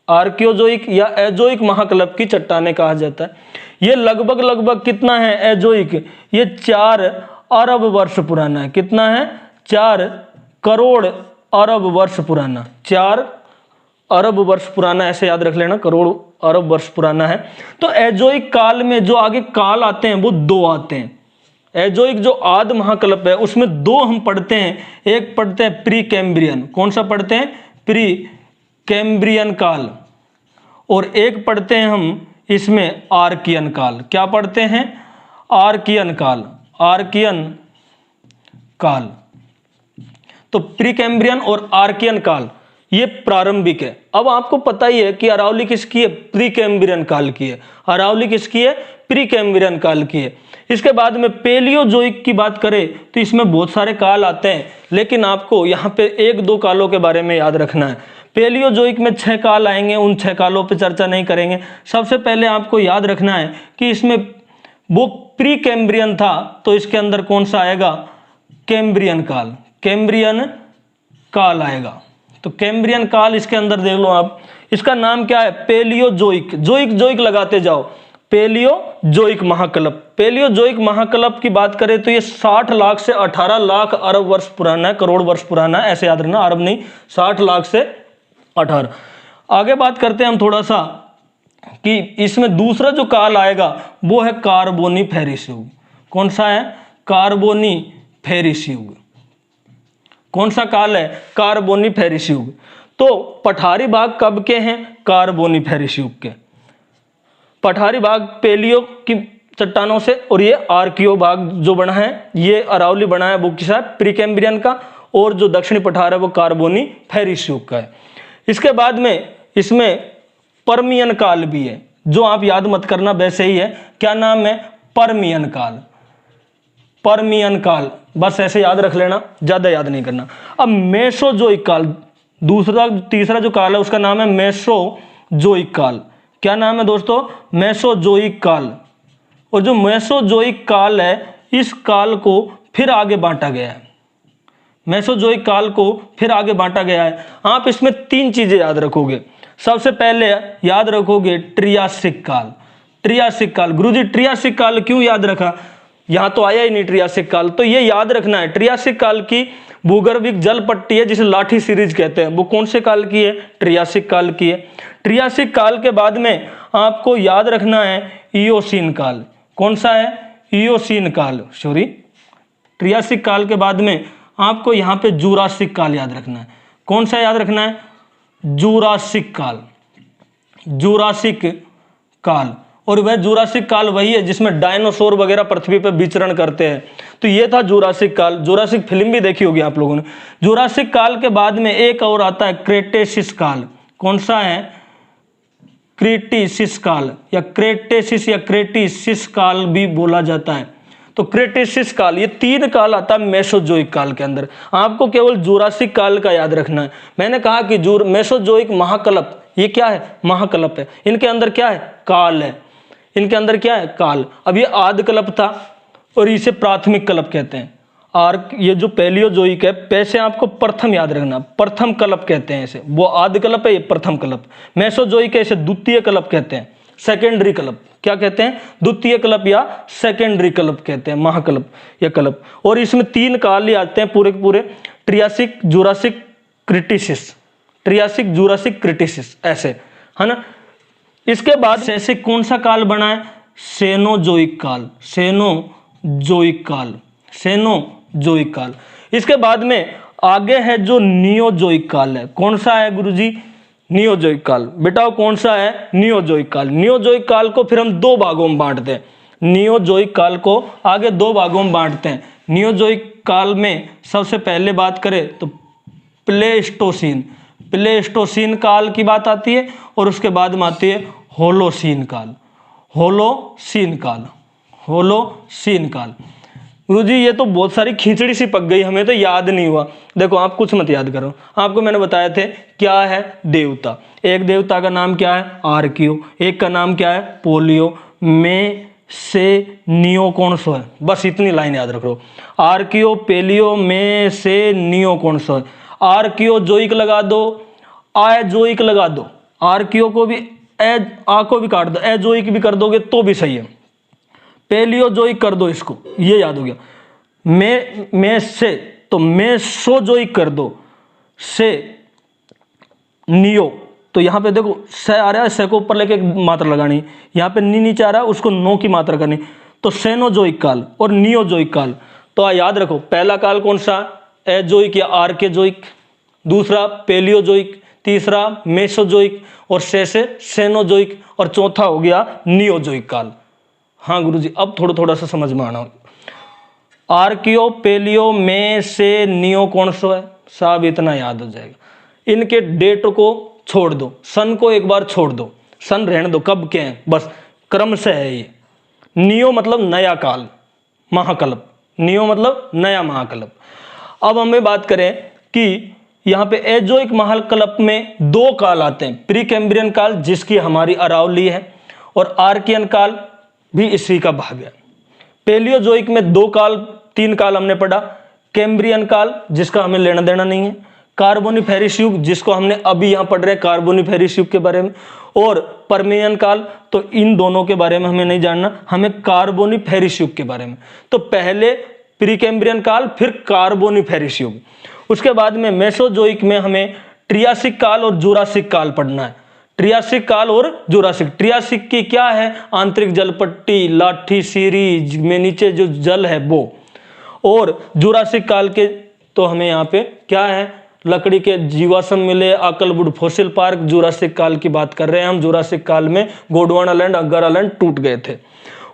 [SPEAKER 1] आर्कियोजोइक या एजोइक महाकल्प की चट्टानें कहा जाता है। ये लगभग कितना है एजोइक, ये 4 अरब वर्ष पुराना है। कितना है, 4 करोड़ अरब वर्ष पुराना, 4 अरब वर्ष पुराना, ऐसे याद रख लेना, करोड़ अरब वर्ष पुराना है। तो एजोइक काल में जो आगे काल आते हैं वो 2 आते हैं। एजोइक जो आद महाकल्प है उसमें 2 हम पढ़ते हैं। एक पढ़ते हैं प्री कैम्ब्रियन, कौन सा पढ़ते हैं, प्री कैम्ब्रियन काल, और एक पढ़ते हैं हम इसमें आर्कियन काल। क्या पढ़ते हैं, आर्कियन काल, आर्कियन काल। तो प्री कैम्ब्रियन और आर्कियन काल ये प्रारंभिक है। अब आपको पता ही है कि अरावली किसकी है, प्री कैम्ब्रियन काल की है। अरावली किसकी है, प्री कैम्ब्रियन काल की है। इसके बाद में पेलियोजोइक की बात करें तो इसमें बहुत सारे काल आते हैं, लेकिन आपको यहाँ पे 1-2 कालों के बारे में याद रखना है। पेलियोजोइक में 6 काल आएंगे, उन 6 कालों पे चर्चा नहीं करेंगे। सबसे पहले आपको याद रखना है कि इसमें वो प्री कैम्ब्रियन था, तो इसके अंदर कौन सा आएगा, कैम्ब्रियन काल, कैम्ब्रियन काल आएगा। तो कैम्ब्रियन काल इसके अंदर देख लो आप, इसका नाम क्या है, पेलियोजोइक। जोइक लगाते जाओ, पेलियोजोइक महाकल्प। पेलियोजोइक महाकल्प की बात करें तो ये 60 लाख से 18 लाख अरब वर्ष पुराना है, करोड़ वर्ष पुराना है, ऐसे याद रखना, अरब नहीं, 60 लाख से 18। आगे बात करते हैं हम थोड़ा सा कि इसमें दूसरा जो काल आएगा वो है कार्बोनिफेरस युग। कौन सा है, कार्बोनिफेरस युग। कौन सा काल है, कार्बोनिफेरस युग। तो पठारी भाग कब के हैं, कार्बोनिफेरस युग के। पठारी भाग पेलियो की चट्टानों से, और ये आर्कियो भाग जो बना है, ये अरावली बना है वो किसा है, प्रीकैम्ब्रियन का, और जो दक्षिणी पठार है वो कार्बोनिफेरस युग का है। इसके बाद में इसमें परमियन काल भी है, जो आप याद मत करना, वैसे ही है। क्या नाम है, परमियन काल, परमियन काल, बस ऐसे याद रख लेना, ज्यादा याद नहीं करना। अब मेसोजोइक काल, तीसरा जो काल है उसका नाम है मेसोजोइक काल। क्या नाम है दोस्तों? मेसोजोइक काल। और जो मेसोजोइक काल है इस काल को फिर आगे बांटा गया है, मेसोजोइक काल को फिर आगे बांटा गया है। आप इसमें 3 चीजें याद रखोगे। सबसे पहले याद रखोगे ट्रियासिक काल। ट्रियासिक काल, गुरुजी ट्रियासिक काल क्यों याद रखा? यहां तो आया ही नहीं ट्रियासिक काल, तो ये याद रखना है। ट्रियासिक काल की भूगर्भिक जल पट्टी है जिसे लाठी सीरीज कहते हैं, वो कौन से काल की है? ट्रियासिक काल की है। ट्रियासिक काल के बाद में आपको याद रखना है इयोसीन काल। कौन सा है? इयोसीन काल, सॉरी। ट्रियासिक काल के बाद में आपको यहां पे जुरासिक काल याद रखना है। कौन सा याद रखना है? जुरासिक काल। जुरासिक काल, और वह जुरासिक काल वही है जिसमें डायनासोर वगैरह पृथ्वी पर विचरण करते हैं। तो ये था जुरासिक काल। जुरासिक फिल्म भी देखी होगी आप लोगों ने। जुरासिक काल के बाद में एक और आता है क्रेटेसिस काल। कौन सा है? क्रेटेसिस काल, या क्रेटेसिस या क्रेटिसिस काल भी बोला जाता है। तो क्रेटेसिस काल, ये 3 काल आता है मेसोजोइक काल के अंदर। आपको केवल जुरासिक काल का याद रखना है। मैंने कहा कि मेसोजोइक महाकल्प, ये क्या है? महाकल्प है। इनके अंदर क्या है? काल है। इनके अंदर क्या है? काल। अब ये आदिकल्प था और इसे प्राथमिक कल्प कहते हैं। और ये जो पैलियोजोइक है, पैसे आपको प्रथम याद रखना, प्रथम कल्प कहते हैं इसे। वो आदिकल्प है, ये प्रथम कल्प। मेसोजोइक है, इसे द्वितीय कल्प कहते हैं, सेकेंडरी कल्प। क्या कहते हैं? द्वितीय कल्प या सेकेंडरी कल्प कहते हैं, महाकल्प या कल्प। और इसमें 3 काल ही आते हैं पूरे के पूरे, ट्रियासिक, जुरासिक, क्रिटिसिस। ट्रियासिक, जुरासिक, क्रिटिसिस, ऐसे है ना। इसके बाद से कौन सा काल बना है? सेनोजोइक काल। सेनोजोइक काल, सेनोजोइक काल। इसके बाद में आगे है जो नियोजोइक काल है। कौन सा है गुरुजी? नियोजोइक काल। बेटा कौन सा है? नियोजोइक काल। नियोजोइक काल को फिर हम 2 भागों में बांटते हैं। नियोजोइक काल को आगे 2 भागों में बांटते हैं। नियोजोइक काल में सबसे पहले बात करें तो प्लेस्टोसीन, प्लेस्टोसीन काल की बात आती है, और उसके बाद में आती है होलोसीन काल। होलोसीन काल, होलोसीन काल। गुरुजी ये तो बहुत सारी खिचड़ी सी पक गई, हमें तो याद नहीं हुआ। देखो आप कुछ मत याद करो, आपको मैंने बताया थे क्या है? देवता। एक देवता का नाम क्या है? आर्कियो। एक का नाम क्या है? पोलियो। में से नियो कौन सा है? बस इतनी लाइन याद रखो। आर्कियो, पेलियो, में से नियो कौन सा है? आर्कियो जोइक लगा दो, आजोइक लगा दो। आर्कियो को भी आ को भी काट दो, एजोइक भी कर दोगे तो भी सही है। पेलियोजोइक कर दो इसको, ये याद हो गया। में से तो मेसोजोइक कर दो, से नियो। तो यहां पे देखो से आ रहा है, से को ऊपर लेके एक मात्रा लगानी, यहां पे नी नीचे आ रहा है, उसको नो की मात्रा करनी। तो सेनोजोइक काल और नियोजोइक काल। तो याद रखो पहला काल कौन सा? एजोइक या आर्केजोइक। दूसरा पेलियोजोइक, तीसरा मेसोजोइक, और से सेनोजोइक, और चौथा हो गया नियोजोइक काल। हाँ गुरुजी अब थोड़ा सा समझ में आना। आर्कियो, पेलियो, में से नियो कौन सा है? साहब इतना याद हो जाएगा। इनके डेट को छोड़ दो, सन को एक बार छोड़ दो, सन रहने दो, कब के हैं, बस क्रम से है ये। नियो मतलब नया काल, महाकल्प। नियो मतलब नया महाकल्प। अब हमें बात करें कि यहाँ पे एजोइक महाकल्प में 2 काल आते हैं। प्री कैम्ब्रियन काल जिसकी हमारी अरावली है, और आर्कियन काल भी इसी का भाग है। पेलियोजोइक में 2 काल 3 काल हमने पढ़ा। कैम्ब्रियन काल जिसका हमें लेना देना नहीं है, कार्बोनिफेरस युग जिसको हमने अभी यहाँ पढ़ रहे हैं कार्बोनिफेरस युग के बारे में, और पर्मियन काल। तो इन दोनों के बारे में हमें नहीं जानना, हमें कार्बोनिफेरस युग के बारे में। तो पहले प्री कैम्ब्रियन काल, फिर कार्बोनिफेरस युग। उसके बाद में मेसोजोइक में हमें ट्रियासिक काल और जुरासिक काल पढ़ना है। ट्रियासिक काल और जुरासिक। ट्रियासिक की क्या है? आंतरिक जल पट्टी, लाठी सीरीज में नीचे जो जल है वो। और जुरासिक काल के तो हमें यहाँ पे क्या है? लकड़ी के जीवाश्म मिले, आकलवुड फॉसिल पार्क। जुरासिक काल की बात कर रहे हैं हम। जुरासिक काल में गोंडवाना लैंड, अंगारा लैंड टूट गए थे।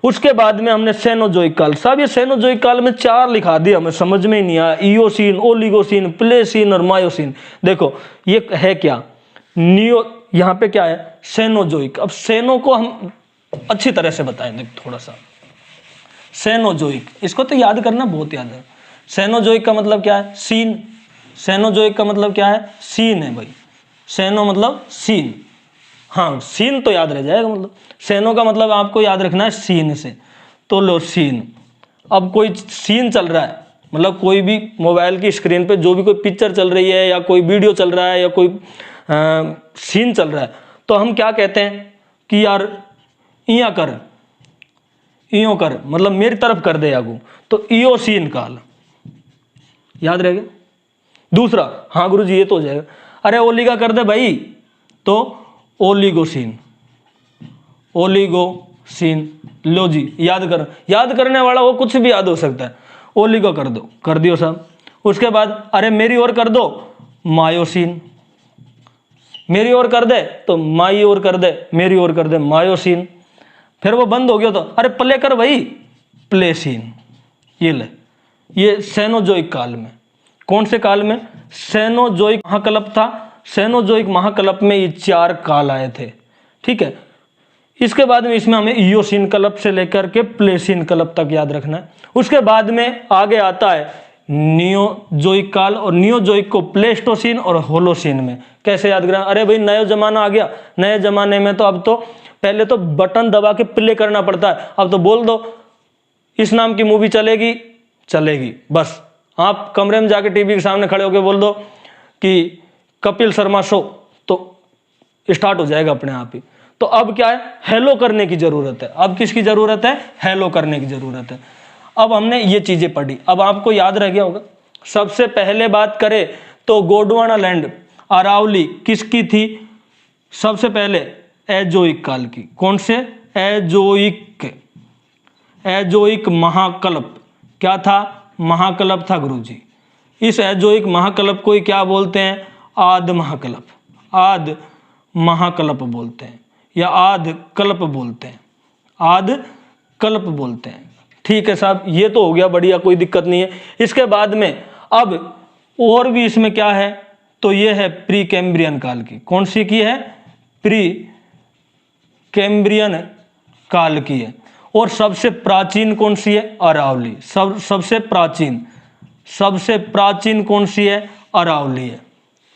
[SPEAKER 1] उसके बाद में हमने सेनोजोइक काल। साहब ये सेनोजोइक काल में 4 लिखा दिया, हमें समझ में ही नहीं आया। इयोसीन, ओलिगोसीन, प्लेसीन और मायोसीन। देखो ये है क्या? नियो, यहाँ पे क्या है? सेनोजोइक। अब सेनो को हम अच्छी तरह से बताएं, देखो थोड़ा सा। सेनोजोइक, इसको तो याद करना बहुत याद है। सेनोजोइक का मतलब क्या है? सीन, सेनोजोइक का मतलब क्या है? सीन है भाई। सेनो मतलब सीन, हाँ सीन तो याद रह जाएगा, मतलब सेनो का मतलब आपको याद रखना है सीन से। तो लो सीन, अब कोई सीन चल रहा है, मतलब कोई भी मोबाइल की स्क्रीन पे जो भी कोई पिक्चर चल रही है या कोई वीडियो चल रहा है या कोई सीन चल रहा है, तो हम क्या कहते हैं कि यार इया कर, इयो कर, मतलब मेरी तरफ कर दे आगू, तो इयो सीन काल, याद रहेगा। दूसरा, हाँ गुरुजी ये तो हो जाएगा, अरे ओलिगा कर दे भाई, तो ओलिगोसीन, ओलिगोसीन। लो जी याद कर, याद करने वाला वो कुछ भी याद हो सकता है। ओलिगो कर दो, कर दियो साहब। उसके बाद अरे मेरी ओर कर दो, मायोसिन। मेरी ओर कर दे तो माई ओर कर दे, मेरी ओर कर दे मायोसिन। फिर वो बंद हो गया तो अरे प्ले कर भाई, प्लेसीन। ये ले, ये सेनोजोइक काल में। कौन से काल में? सेनोजोइक महाकल्प था। सेनोजोइक महाकल्प में ये 4 काल आए थे, ठीक है। इसके बाद में इसमें हमें इयोसीन कल्प से लेकर के प्लेसीन कल्प तक याद रखना है। उसके बाद में आगे आता है नियोजोइक काल, और नियोजोइक को प्लेस्टोसीन और होलोसीन में कैसे याद करना? अरे भाई नया जमाना आ गया, नए जमाने में तो अब तो पहले तो बटन दबा के प्ले करना पड़ता है, अब तो बोल दो इस नाम की मूवी चलेगी, चलेगी, बस आप कमरे में जाके टीवी के सामने खड़े होकर बोल दो कि कपिल शर्मा शो, तो स्टार्ट हो जाएगा अपने आप ही। तो अब क्या है? हेलो करने की जरूरत है। अब किसकी जरूरत है? हेलो करने की जरूरत है। अब हमने ये चीजें पढ़ी, अब आपको याद रह गया होगा। सबसे पहले बात करें तो गोंडवाना लैंड, अरावली किसकी थी? सबसे पहले एजोइक काल की। कौन से? एजोइक, एजोइक महाकल्प। क्या था? महाकल्प था गुरुजी। इस एजोइक महाकल्प को ही क्या बोलते हैं? आद महाकल्प, आद महाकल्प बोलते हैं या आद कल्प बोलते हैं, आद कल्प बोलते हैं, ठीक है साहब। ये तो हो गया, बढ़िया, कोई दिक्कत नहीं है। इसके बाद में अब और भी इसमें क्या है? तो ये है प्री कैम्ब्रियन काल की। कौन सी की है? प्री कैम्ब्रियन काल की है। और सबसे प्राचीन कौन सी है? अरावली। सबसे प्राचीन कौन सी है? अरावली है,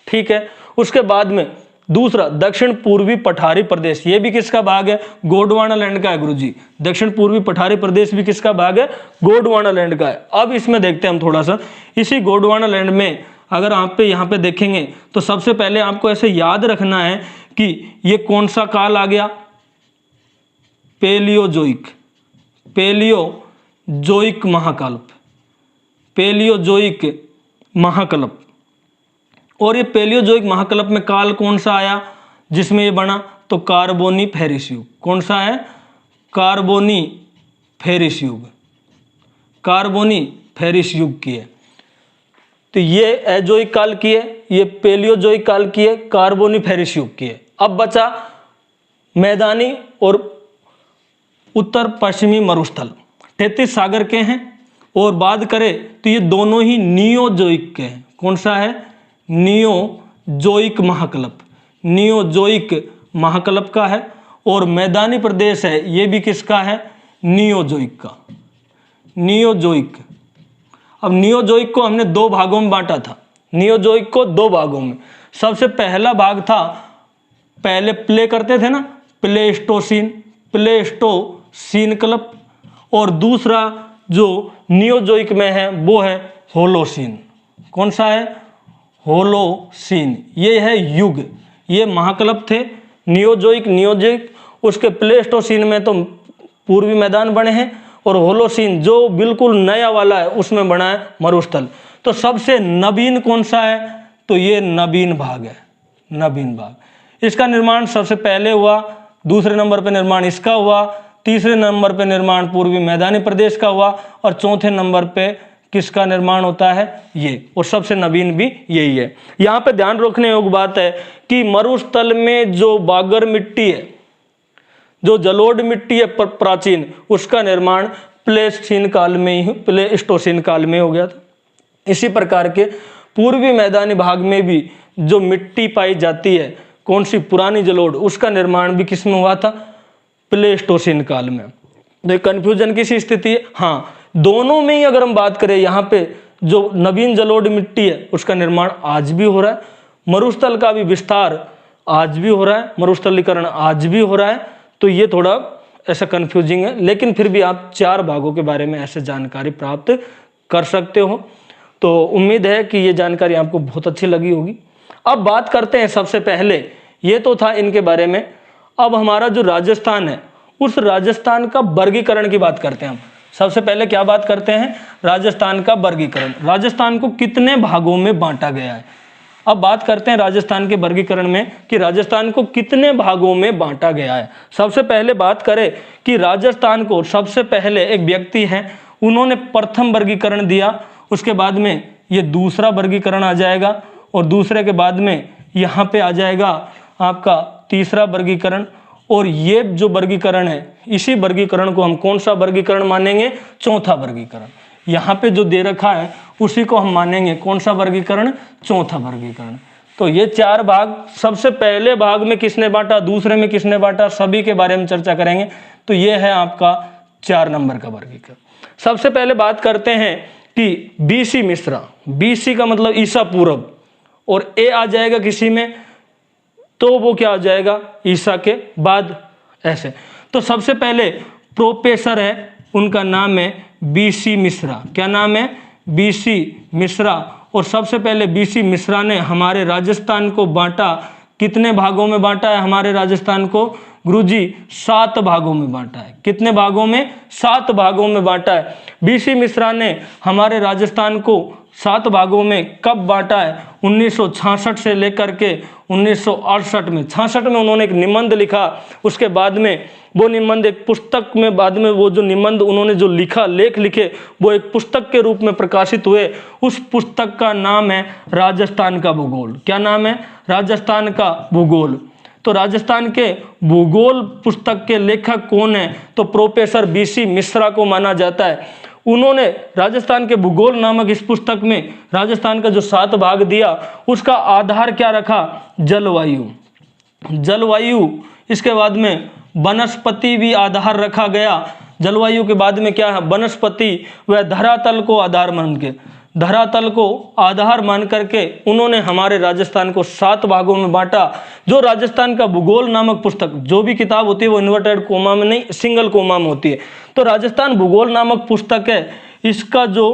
[SPEAKER 1] ठीक है। उसके बाद में दूसरा दक्षिण पूर्वी पठारी प्रदेश, ये भी किसका भाग है? गोंडवाना लैंड का है गुरुजी। दक्षिण पूर्वी पठारी प्रदेश भी किसका भाग है? गोंडवाना लैंड का है। अब इसमें देखते हैं हम थोड़ा सा, इसी गोंडवाना लैंड में अगर आप पे यहाँ पे देखेंगे तो सबसे पहले आपको ऐसे याद रखना है कि ये कौन सा काल आ गया? पेलियोजोइक, पेलियोजोइक महाकल्प, पेलियोजोइक महाकल्प। और ये पेलियोजोइक महाकल्प में काल कौन सा आया जिसमें ये बना? तो कार्बोनीफेरस युग। कौन सा है? कार्बोनीफेरस युग, कार्बोनीफेरस युग की है। तो ये एजोइक काल की है, ये पेलियोजोइक काल की है, कार्बोनीफेरस युग की है। अब बचा मैदानी और उत्तर पश्चिमी मरुस्थल, 33 सागर के हैं। और बात करें तो ये दोनों ही नियोजोइक के हैं। कौन सा है? नियोजोइक महाकल्प, नियोजोइक महाकल्प का है। और मैदानी प्रदेश है, ये भी किसका है? नियोजोइक का, नियोजोइक। अब नियोजोइक को हमने 2 भागों में बांटा था, नियोजोइक को 2 भागों में। सबसे पहला भाग था, पहले प्ले करते थे ना, प्लेस्टोसीन, प्लेस्टोसीन कल्प। और दूसरा जो नियोजोइक में है वो है होलोसीन। कौन सा है? होलोसीन। ये है युग, ये महाकल्प थे नियोजोइक। उसके प्लेस्टोसीन में तो पूर्वी मैदान बने हैं, और होलोसीन जो बिल्कुल नया वाला है उसमें बना है मरुस्थल। तो सबसे नवीन कौन सा है? तो ये नवीन भाग है, नवीन भाग। इसका निर्माण सबसे पहले हुआ, दूसरे नंबर पर निर्माण इसका हुआ, तीसरे नंबर पे निर्माण पूर्वी मैदानी प्रदेश का हुआ, और चौथे नंबर पे किसका निर्माण होता है? ये। और सबसे नवीन भी यही है। यहाँ पे ध्यान रखने योग्य बात है कि मरुस्थल में जो बागर मिट्टी है, जो जलोढ़ मिट्टी है प्राचीन, उसका निर्माण प्लेस्टोसीन काल में ही, प्लेस्टोसीन काल में हो गया था। इसी प्रकार के पूर्वी मैदानी भाग में भी जो मिट्टी पाई जाती है, कौन सी? पुरानी जलोढ़, उसका निर्माण भी किस में हुआ था? प्लेस्टोसीन काल में। तो कंफ्यूजन की सी स्थिति है। हाँ, दोनों में ही अगर हम बात करें, यहाँ पे जो नवीन जलोढ़ मिट्टी है उसका निर्माण आज भी हो रहा है, मरुस्थल का भी विस्तार आज भी हो रहा है, मरुस्थलीकरण आज भी हो रहा है। तो ये थोड़ा ऐसा कंफ्यूजिंग है, लेकिन फिर भी आप 4 भागों के बारे में ऐसे जानकारी प्राप्त कर सकते हो। तो उम्मीद है कि ये जानकारी आपको बहुत अच्छी लगी होगी। अब बात करते हैं, सबसे पहले ये तो था इनके बारे में। अब हमारा जो राजस्थान है उस राजस्थान का वर्गीकरण की बात करते हैं हम। सबसे पहले क्या बात करते हैं, राजस्थान का वर्गीकरण। राजस्थान को कितने भागों में बांटा गया है। अब बात करते हैं राजस्थान के वर्गीकरण में कि राजस्थान को कितने भागों में बांटा गया है। सबसे पहले बात करें कि राजस्थान को सबसे पहले एक व्यक्ति हैं, उन्होंने प्रथम वर्गीकरण दिया, उसके बाद में ये दूसरा वर्गीकरण आ जाएगा और दूसरे के बाद में यहाँ पे आ जाएगा आपका तीसरा वर्गीकरण। और ये जो वर्गीकरण है, इसी वर्गीकरण को हम कौन सा वर्गीकरण मानेंगे, चौथा वर्गीकरण। यहाँ पे जो दे रखा है उसी को हम मानेंगे कौन सा वर्गीकरण, चौथा वर्गीकरण। तो ये 4 भाग, सबसे पहले भाग में किसने बांटा, दूसरे में किसने बांटा, सभी के बारे में चर्चा करेंगे। तो ये है आपका 4 नंबर का वर्गीकरण। सबसे पहले बात करते हैं कि बीसी मिश्रा। बीसी का मतलब ईसा पूर्व, और ए आ जाएगा किसी में तो वो क्या आ जाएगा, ईसा के बाद, ऐसे। तो सबसे पहले प्रोफेसर है, उनका नाम है बीसी मिश्रा। क्या नाम है, बीसी मिश्रा। और सबसे पहले बीसी मिश्रा ने हमारे राजस्थान को बांटा। कितने भागों में बांटा है हमारे राजस्थान को, गुरुजी 7 भागों में बांटा है। कितने भागों में, 7 भागों में बांटा है। बीसी मिश्रा ने हमारे राजस्थान को 7 भागों में कब बांटा है, 1966 से लेकर के 1968 में। 66 में उन्होंने एक निबंध लिखा, उसके बाद में वो निबंध एक पुस्तक में, बाद में वो जो निबंध उन्होंने जो लिखा, लेख लिखे, वो एक पुस्तक के रूप में प्रकाशित हुए। उस पुस्तक का नाम है राजस्थान का भूगोल। क्या नाम है, राजस्थान का भूगोल। तो राजस्थान के भूगोल पुस्तक के लेखक कौन है, तो प्रोफेसर बीसी मिश्रा को माना जाता है। उन्होंने राजस्थान के भूगोल नामक इस पुस्तक में राजस्थान का जो 7 भाग दिया, उसका आधार क्या रखा, जलवायु। जलवायु, इसके बाद में वनस्पति भी आधार रखा गया। जलवायु के बाद में क्या है, वनस्पति व धरातल को आधार मान के, धरातल को आधार मान करके उन्होंने हमारे राजस्थान को 7 भागों में बांटा। जो राजस्थान का भूगोल नामक पुस्तक, जो भी किताब होती है वो इन्वर्टेड कोमा में नहीं, सिंगल कोमा में होती है। तो राजस्थान भूगोल नामक पुस्तक है, इसका जो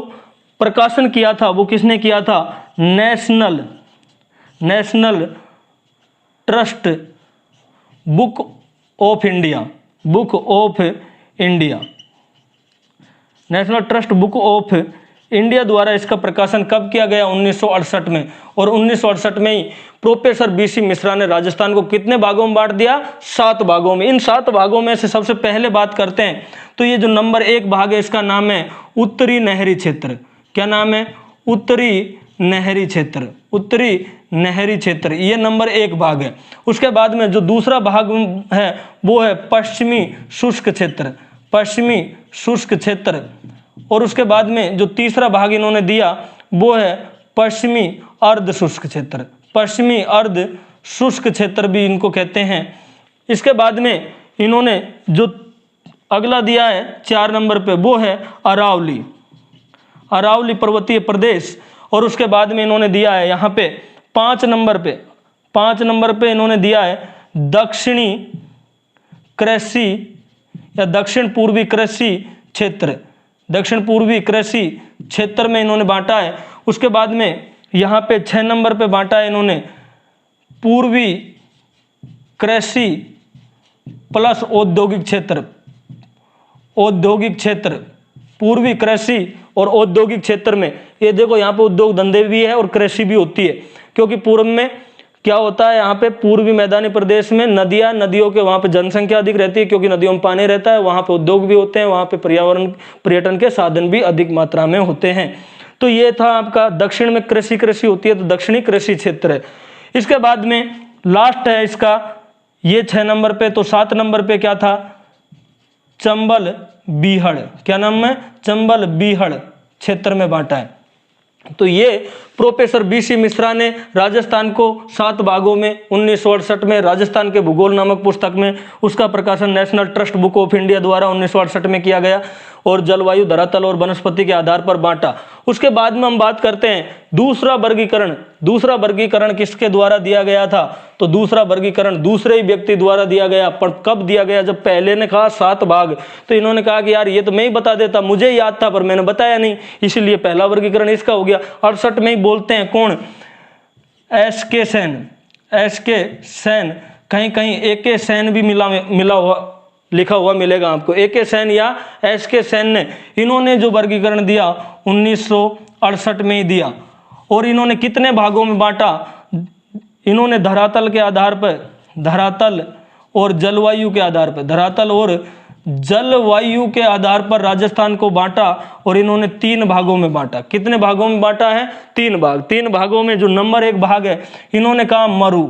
[SPEAKER 1] प्रकाशन किया था वो किसने किया था, national trust book of India, book of India, national trust book of India द्वारा इसका प्रकाशन कब किया गया, 1968 में। और 1968 में ही प्रोफेसर बीसी मिश्रा ने राजस्थान को कितने भागों में बांट दिया, 7 भागों में। इन 7 भागों में से सबसे पहले बात करते हैं तो ये जो नंबर 1 भाग है इसका नाम है उत्तरी नहरी क्षेत्र। क्या नाम है, उत्तरी नहरी क्षेत्र, उत्तरी नहरी क्षेत्र, ये नंबर 1 भाग है। उसके बाद में जो दूसरा भाग है वो है पश्चिमी शुष्क क्षेत्र, पश्चिमी शुष्क क्षेत्र। और उसके बाद में जो तीसरा भाग इन्होंने दिया वो है पश्चिमी अर्ध शुष्क क्षेत्र, पश्चिमी अर्ध शुष्क क्षेत्र भी इनको कहते हैं। इसके बाद में इन्होंने जो अगला दिया है 4 नंबर पे वो है अरावली, अरावली पर्वतीय प्रदेश। और उसके बाद में इन्होंने दिया है यहाँ पे 5 नंबर पे इन्होंने दिया है दक्षिणी कृषि या दक्षिण पूर्वी कृषि क्षेत्र, दक्षिण पूर्वी कृषि क्षेत्र में इन्होंने बांटा है। उसके बाद में यहाँ पे 6 नंबर पे बांटा है इन्होंने पूर्वी कृषि प्लस औद्योगिक क्षेत्र, औद्योगिक क्षेत्र, पूर्वी कृषि और औद्योगिक क्षेत्र में। ये देखो यहाँ पे उद्योग धंधे भी है और कृषि भी होती है, क्योंकि पूर्व में क्या होता है, यहाँ पे पूर्वी मैदानी प्रदेश में नदियाँ, नदियों के वहाँ पे जनसंख्या अधिक रहती है, क्योंकि नदियों में पानी रहता है, वहाँ पे उद्योग भी होते हैं, वहाँ पे पर्यटन के साधन भी अधिक मात्रा में होते हैं। तो ये था आपका दक्षिण में कृषि होती है, तो दक्षिणी कृषि क्षेत्र है। इसके बाद में लास्ट है इसका ये 6 नंबर पे। तो 7 नंबर पे क्या था, चंबल बीहड़। क्या नाम है, चंबल बीहड़ क्षेत्र में बांटा है। तो ये प्रोफेसर BC मिश्रा ने राजस्थान को 7 भागों में 1968 में राजस्थान के भूगोल नामक पुस्तक में, उसका प्रकाशन national trust book of India द्वारा 1968 में किया गया, और जलवायु, धरातल और वनस्पति के आधार पर बांटा। उसके बाद में हम बात करते हैं दूसरा वर्गीकरण। दूसरा वर्गीकरण किसके द्वारा दिया गया था? तो दूसरा वर्गीकरण दूसरे ही व्यक्ति द्वारा दिया गया। पर कब दिया गया? जब पहले ने कहा 7 भाग, तो इन्होंने कहा कि यार ये तो मैं ही बता देता, मुझे याद था पर मैंने बताया नहीं, इसीलिए पहला वर्गीकरण इसका हो गया। 68 में ही बोलते हैं कौन? SK सेन। SK सेन, कहीं कहीं AK सेन भी मिला हुआ लिखा हुआ मिलेगा आपको। AK सेन या SK सेन ने, इन्होंने जो वर्गीकरण दिया 1968 में ही दिया। और इन्होंने कितने भागों में बांटा? इन्होंने धरातल के आधार पर, धरातल और जलवायु के आधार पर, धरातल और जलवायु के आधार पर राजस्थान को बांटा, और इन्होंने 3 भागों में बांटा। कितने भागों में बांटा है? 3 भाग। 3 भागों में जो नंबर 1 भाग है, इन्होंने कहा मरु।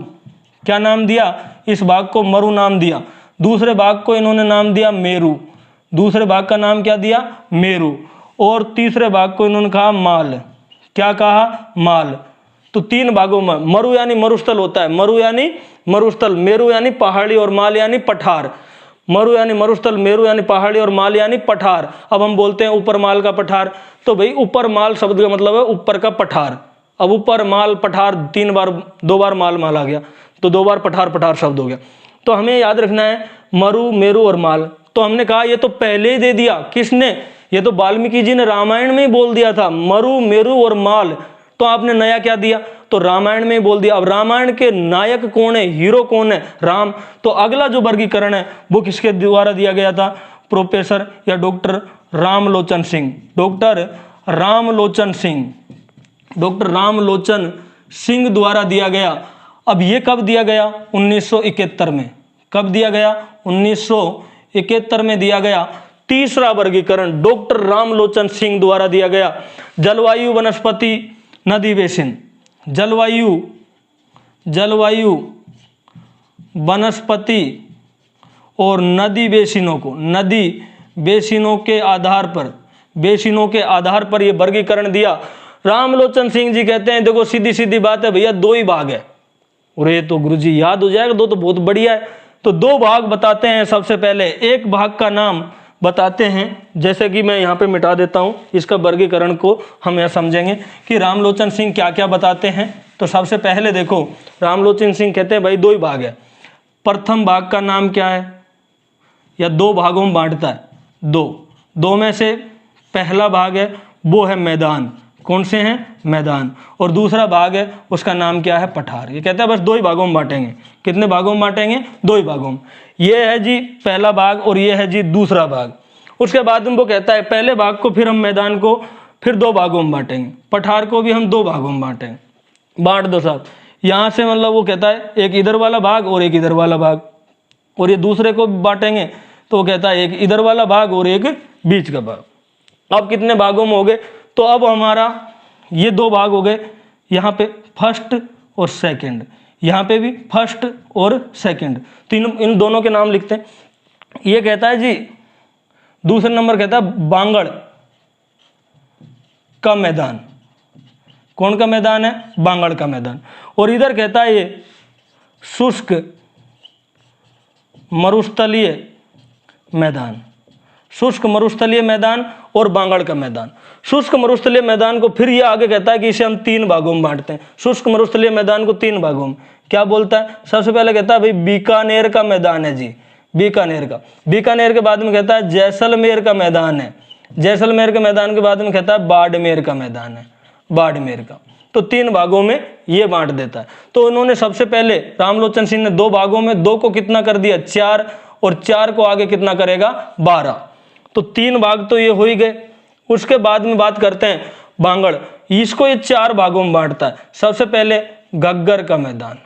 [SPEAKER 1] क्या नाम दिया? इस भाग को मरु नाम दिया। दूसरे भाग को इन्होंने नाम दिया मेरू। दूसरे भाग का नाम क्या दिया? मेरू। और तीसरे भाग को इन्होंने कहा माल। क्या कहा? माल। तो 3 भागों में, मरु यानी मरुस्थल होता है, मरु यानी मरुस्थल, मेरू यानी पहाड़ी, और माल यानी पठार। मरु यानी मरुस्थल, मेरू यानी पहाड़ी, और माल यानी पठार। अब हम बोलते हैं ऊपर माल का पठार, तो भाई ऊपर माल शब्द का मतलब है ऊपर का पठार। अब ऊपर माल पठार 3 बार, 2 बार माल माल आ गया, तो 2 बार पठार पठार शब्द हो गया। तो हमें याद रखना है मरु, मेरू और माल। तो हमने कहा ये तो पहले ही दे दिया। किसने? ये तो वाल्मीकि जी ने रामायण में ही बोल दिया था, मरु, मेरू और माल। तो आपने नया क्या दिया? तो रामायण में ही बोल दिया। अब रामायण के नायक कौन है, हीरो कौन है? राम। तो अगला जो वर्गीकरण है वो किसके द्वारा दिया गया था? प्रोफेसर या doctor Ramlochan Singh. Doctor Ramlochan Singh, doctor Ramlochan Singh द्वारा दिया गया। अब ये कब दिया गया? 1971 में। कब दिया गया? 1971 में दिया गया। तीसरा वर्गीकरण डॉक्टर रामलोचन सिंह द्वारा दिया गया। जलवायु, वनस्पति, नदी बेसिन। जलवायु, जलवायु, वनस्पति और नदी बेसिनों को, नदी बेसिनों के आधार पर, बेसिनों के आधार पर यह वर्गीकरण दिया। रामलोचन सिंह जी कहते हैं देखो सीधी सीधी बात है भैया, 2 ही भाग है। और ये तो गुरुजी याद हो जाएगा, 2 तो बहुत बढ़िया है। तो 2 भाग बताते हैं। सबसे पहले एक भाग का नाम बताते हैं, जैसे कि मैं यहाँ पे मिटा देता हूँ, इसका वर्गीकरण को हम यह समझेंगे कि रामलोचन सिंह क्या क्या बताते हैं। तो सबसे पहले देखो, रामलोचन सिंह कहते हैं भाई 2 ही भाग है। प्रथम भाग का नाम क्या है, या 2 भागों में बांटता है? 2 में से पहला भाग है वो है मैदान। कौन से हैं? मैदान। और दूसरा भाग है उसका नाम क्या है? पठार। ये कहता है बस 2 ही भागों में बांटेंगे। कितने भागों में बांटेंगे? 2 ही भागों में। ये है जी पहला भाग और ये है जी दूसरा भाग। उसके बाद वो कहता है पहले भाग को फिर हम मैदान को फिर 2 भागों में बांटेंगे, पठार को भी हम 2 भागों में बांटेंगे। बांट दो साहब। यहाँ से मतलब वो कहता है एक इधर वाला भाग और एक इधर वाला भाग, और ये दूसरे को बांटेंगे तो वो कहता है एक इधर वाला भाग और एक बीच का भाग। अब कितने भागों में हो गए? तो अब हमारा ये 2 भाग हो गए, यहाँ पे फर्स्ट और सेकंड, यहाँ पे भी फर्स्ट और सेकंड। तो इन दोनों के नाम लिखते हैं। ये कहता है जी दूसरे नंबर कहता है बांगड़ का मैदान। कौन का मैदान है? बांगड़ का मैदान। और इधर कहता है ये शुष्क मरुस्थलीय मैदान। शुष्क मरुस्थलीय मैदान और बांगड़ का मैदान। शुष्क मरुस्थलीय मैदान को फिर ये आगे कहता है कि इसे हम 3 भागों में बांटते हैं। शुष्क मरुस्थलीय मैदान को 3 भागों में। क्या बोलता है? सबसे पहले कहता है भाई बीकानेर का मैदान है जी, बीकानेर का। बीकानेर के बाद में कहता है जैसलमेर का मैदान है। जैसलमेर के मैदान के बाद में कहता है बाड़मेर का मैदान है, बाड़मेर का। तो 3 भागों में ये बांट देता है। तो उन्होंने सबसे पहले रामलोचन सिंह ने 2 भागों में 2 को कितना कर दिया? 4, और 4 को आगे कितना करेगा? 12। तो 3 भाग तो ये हो ही गए। उसके बाद में बात करते हैं बांगड़। इसको ये 4 भागों में बांटता है। सबसे पहले घग्गर का मैदान,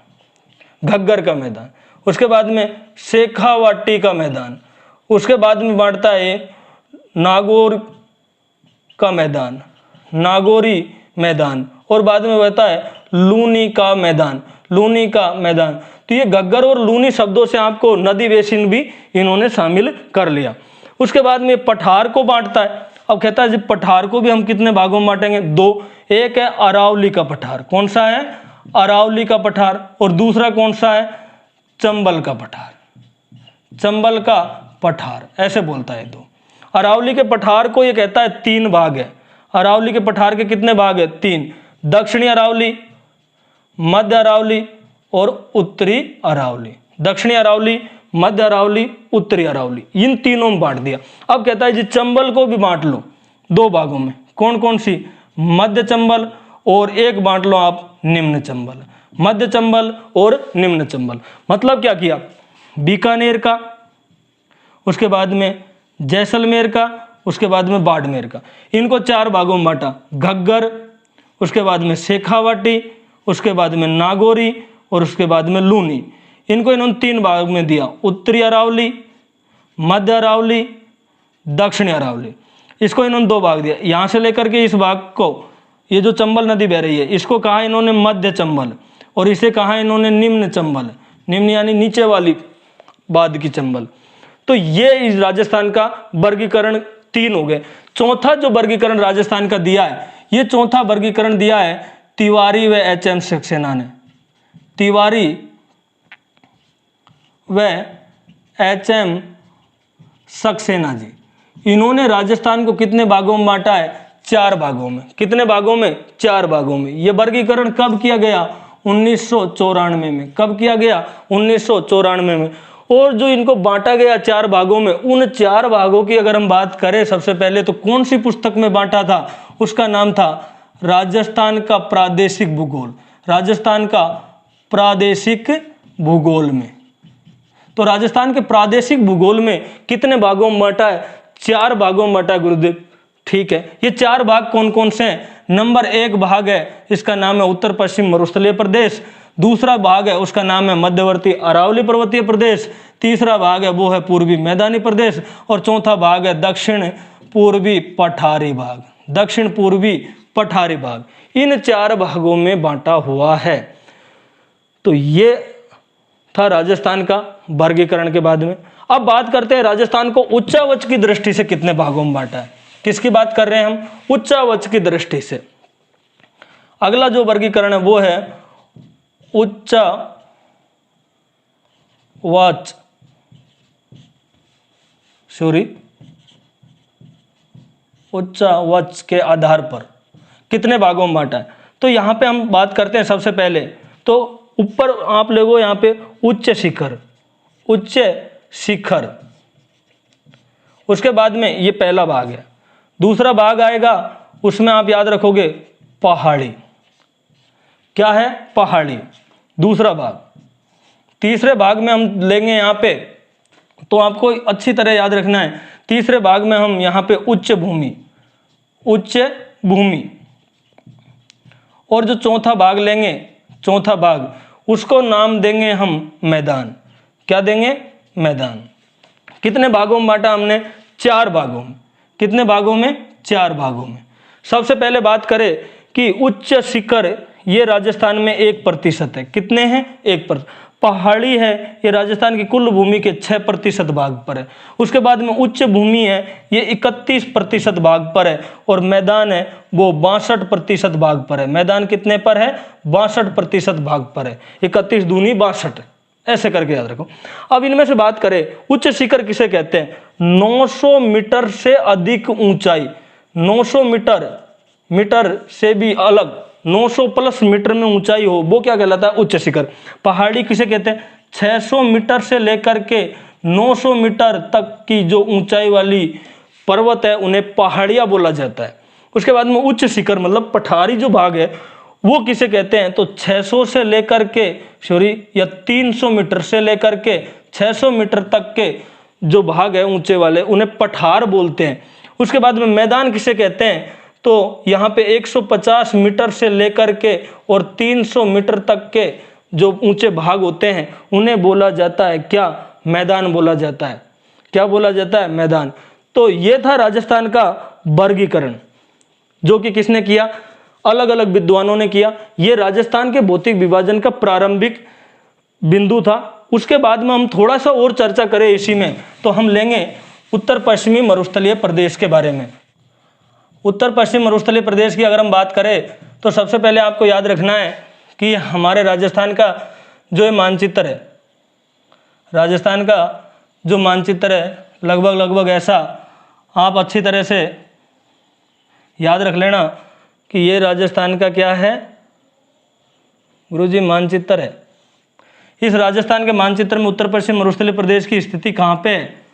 [SPEAKER 1] घग्गर का मैदान। उसके बाद में शेखावाटी का मैदान। उसके बाद में बांटता है नागौर का मैदान, नागौरी मैदान। और बाद में बता है लूनी का मैदान, लूनी का मैदान। तो ये घग्गर और लूनी शब्दों से आपको नदी बेसिन भी इन्होंने शामिल कर लिया। उसके बाद में पठार को बांटता है। अब कहता है जी पठार को भी हम कितने भागों में बांटेंगे? 2। एक है अरावली का पठार, कौन सा है, अरावली का पठार, और दूसरा कौन सा है, चंबल का पठार, चंबल का पठार, ऐसे बोलता है। तो अरावली के पठार को ये कहता है 3 भाग है। अरावली के पठार के कितने भाग है, 3, दक्षिणी अरावली, मध्य अरावली और उत्तरी अरावली। दक्षिणी अरावली, मध्य अरावली, उत्तरी अरावली, इन तीनों में बांट दिया। अब कहता है जी चंबल को भी बांट लो 2 भागों में, कौन कौन सी, मध्य चंबल और एक बांट लो आप निम्न चंबल, मध्य चंबल और निम्न चंबल। मतलब क्या किया, बीकानेर का, उसके बाद में जैसलमेर का, उसके बाद में बाड़मेर का, इनको 4 भागों में बांटा। घग्गर, उसके बाद में शेखावाटी, उसके बाद में नागौरी और उसके बाद में लूनी, इनको इन्होंने 3 भाग में दिया, उत्तरी अरावली, मध्य अरावली, दक्षिणी अरावली। इसको इन्होंने 2 भाग दिया। यहाँ से लेकर के इस भाग को, ये जो चंबल नदी बह रही है, इसको कहा इन्होंने मध्य चंबल और इसे कहा इन्होंने निम्न चंबल, निम्न यानी नीचे वाली बाद की चंबल। तो ये इस राजस्थान का वर्गीकरण 3 हो गए। चौथा जो वर्गीकरण राजस्थान का दिया है, ये चौथा वर्गीकरण दिया है तिवारी व एच.एम. सक्सेना ने। तिवारी व एच.एम. सक्सेना जी, इन्होंने राजस्थान को कितने भागों में बांटा है, 4 भागों में। कितने भागों में, 4 भागों में। यह वर्गीकरण कब किया गया, 1994 में। कब किया गया, 1994 में। और जो इनको बांटा गया 4 भागों में, उन 4 भागों की अगर हम बात करें, सबसे पहले तो कौन सी पुस्तक में बांटा था, उसका नाम था राजस्थान का प्रादेशिक भूगोल, राजस्थान का प्रादेशिक भूगोल में। तो राजस्थान के प्रादेशिक भूगोल में कितने भागों में बांटा है, 4 भागों में बांटा गुरुदेव। ठीक है, ये 4 भाग कौन कौन से हैं, नंबर 1 भाग है, इसका नाम है उत्तर पश्चिम मरुस्थलीय प्रदेश। दूसरा भाग है, उसका नाम है मध्यवर्ती अरावली पर्वतीय प्रदेश। तीसरा भाग है, वो है पूर्वी मैदानी प्रदेश। और चौथा भाग है दक्षिण पूर्वी पठारी भाग, दक्षिण पूर्वी पठारी भाग। इन 4 भागों में बांटा हुआ है। तो ये था राजस्थान का वर्गीकरण के बाद में। अब बात करते हैं राजस्थान को उच्चावच की दृष्टि से कितने भागों में बांटा है। किसकी बात कर रहे हैं हम, उच्चावच की दृष्टि से। अगला जो वर्गीकरण है वो है उच्चावच, उच्चावच के आधार पर कितने भागों में बांटा है। तो यहां पे हम बात करते हैं सबसे पहले तो ऊपर आप लोगों यहां पे उच्च शिखर, उच्च शिखर, उसके बाद में ये पहला भाग है। दूसरा भाग आएगा, उसमें आप याद रखोगे पहाड़ी, क्या है, पहाड़ी, दूसरा भाग। तीसरे भाग में हम लेंगे यहाँ पे, तो आपको अच्छी तरह याद रखना है, तीसरे भाग में हम यहाँ पे उच्च भूमि, उच्च भूमि। और जो चौथा भाग लेंगे, चौथा भाग, उसको नाम देंगे हम मैदान। क्या देंगे, मैदान। कितने भागों में बांटा हमने, 4 भागों में। कितने भागों में, 4 भागों में। सबसे पहले बात करें कि उच्च शिखर, ये राजस्थान में 1% है। कितने हैं, 1%। पहाड़ी है, ये राजस्थान की कुल भूमि के 6% भाग पर है। उसके बाद में उच्च भूमि है, ये 31% भाग पर है। और मैदान है वो 62% भाग पर है। मैदान कितने पर है, 62% भाग पर है। 31 दूनी 62, ऐसे करके याद रखो। अब इनमें से बात करें, उच्च शिखर किसे कहते हैं, 900 मीटर से अधिक ऊंचाई, 900 मीटर से भी अलग, 900 प्लस मीटर में ऊंचाई हो, वो क्या कहलाता है, उच्च शिखर। पहाड़ी किसे कहते हैं, 600 मीटर से लेकर के 900 मीटर तक की जो ऊंचाई वाली पर्वत है, उन्हें पहाड़ियां बोला जाता है। उसके बाद में उच्च शिखर मतलब पठारी जो भाग है, वो किसे कहते हैं, तो 600 से लेकर के या 300 मीटर से लेकर के 600 मीटर तक के जो भाग है ऊंचे वाले, उन्हें पठार बोलते हैं। उसके बाद में मैदान किसे कहते हैं, तो यहाँ पे 150 मीटर से लेकर के और 300 मीटर तक के जो ऊंचे भाग होते हैं, उन्हें बोला जाता है क्या, मैदान बोला जाता है। क्या बोला जाता है, मैदान। तो ये था राजस्थान का वर्गीकरण, जो कि किसने किया, अलग अलग विद्वानों ने किया। ये राजस्थान के भौतिक विभाजन का प्रारंभिक बिंदु था। उसके बाद में हम थोड़ा सा और चर्चा करें इसी में, तो हम लेंगे उत्तर पश्चिमी मरुस्थलीय प्रदेश के बारे में। उत्तर पश्चिम मरुस्थलीय प्रदेश की अगर हम बात करें तो सबसे पहले आपको याद रखना है कि हमारे राजस्थान का जो ये मानचित्र है, राजस्थान का जो मानचित्र है लगभग ऐसा आप अच्छी तरह से याद रख लेना कि ये राजस्थान का क्या है गुरुजी, मानचित्र है। इस राजस्थान के मानचित्र में उत्तर पश्चिम मरुस्थलीय प्रदेश की स्थिति कहाँ पे है?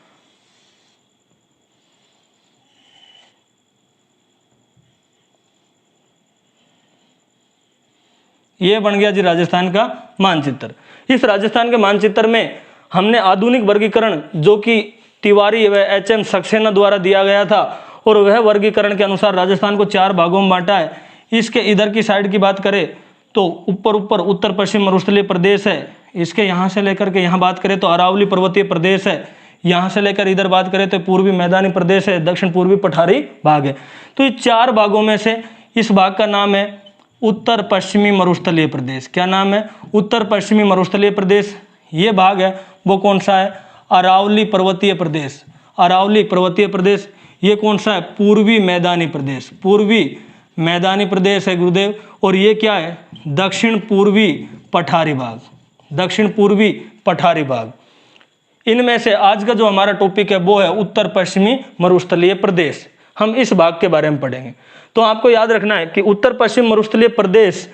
[SPEAKER 1] ये बन गया जी राजस्थान का मानचित्र। इस राजस्थान के मानचित्र में हमने आधुनिक वर्गीकरण जो कि तिवारी व एच.एम. सक्सेना द्वारा दिया गया था और वह वर्गीकरण के अनुसार राजस्थान को 4 भागों में बांटा है। इसके इधर की साइड की बात करें तो ऊपर उत्तर पश्चिम मरुस्थलीय प्रदेश है। इसके यहाँ से लेकर के यहाँ बात करें तो अरावली पर्वतीय प्रदेश है। यहाँ से लेकर इधर बात करें तो पूर्वी मैदानी प्रदेश है, दक्षिण पूर्वी पठारी भाग है। तो ये 4 भागों में से इस भाग का नाम है उत्तर पश्चिमी मरुस्थलीय प्रदेश। क्या नाम है? उत्तर पश्चिमी मरुस्थलीय प्रदेश। ये भाग है वो कौन सा है? अरावली पर्वतीय प्रदेश। अरावली पर्वतीय प्रदेश। ये कौन सा है? पूर्वी मैदानी प्रदेश। पूर्वी मैदानी प्रदेश है गुरुदेव। और ये क्या है? दक्षिण पूर्वी पठारी भाग। दक्षिण पूर्वी पठारी भाग। इनमें से आज का जो हमारा टॉपिक है वो है उत्तर पश्चिमी मरुस्थलीय प्रदेश। हम इस भाग के बारे में पढ़ेंगे। तो आपको याद रखना है कि उत्तर पश्चिम मरुस्थलीय प्रदेश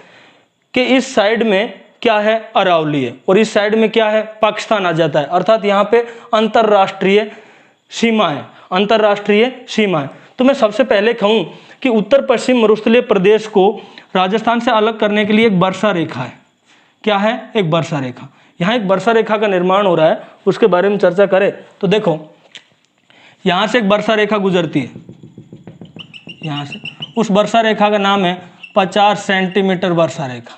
[SPEAKER 1] के इस साइड में क्या है? अरावली है। और इस साइड में क्या है? पाकिस्तान आ जाता है। अर्थात यहाँ पे अंतरराष्ट्रीय सीमा है। अंतरराष्ट्रीय सीमा है। तो मैं सबसे पहले कहूँ कि उत्तर पश्चिम मरुस्थलीय प्रदेश को राजस्थान से अलग करने के लिए एक वर्षा रेखा है। क्या है? एक वर्षा रेखा। यहाँ एक वर्षा रेखा का निर्माण हो रहा है, उसके बारे में चर्चा करें तो देखो यहाँ से एक वर्षा रेखा गुजरती है। यहाँ से उस वर्षा रेखा का नाम है 50 सेंटीमीटर वर्षा रेखा।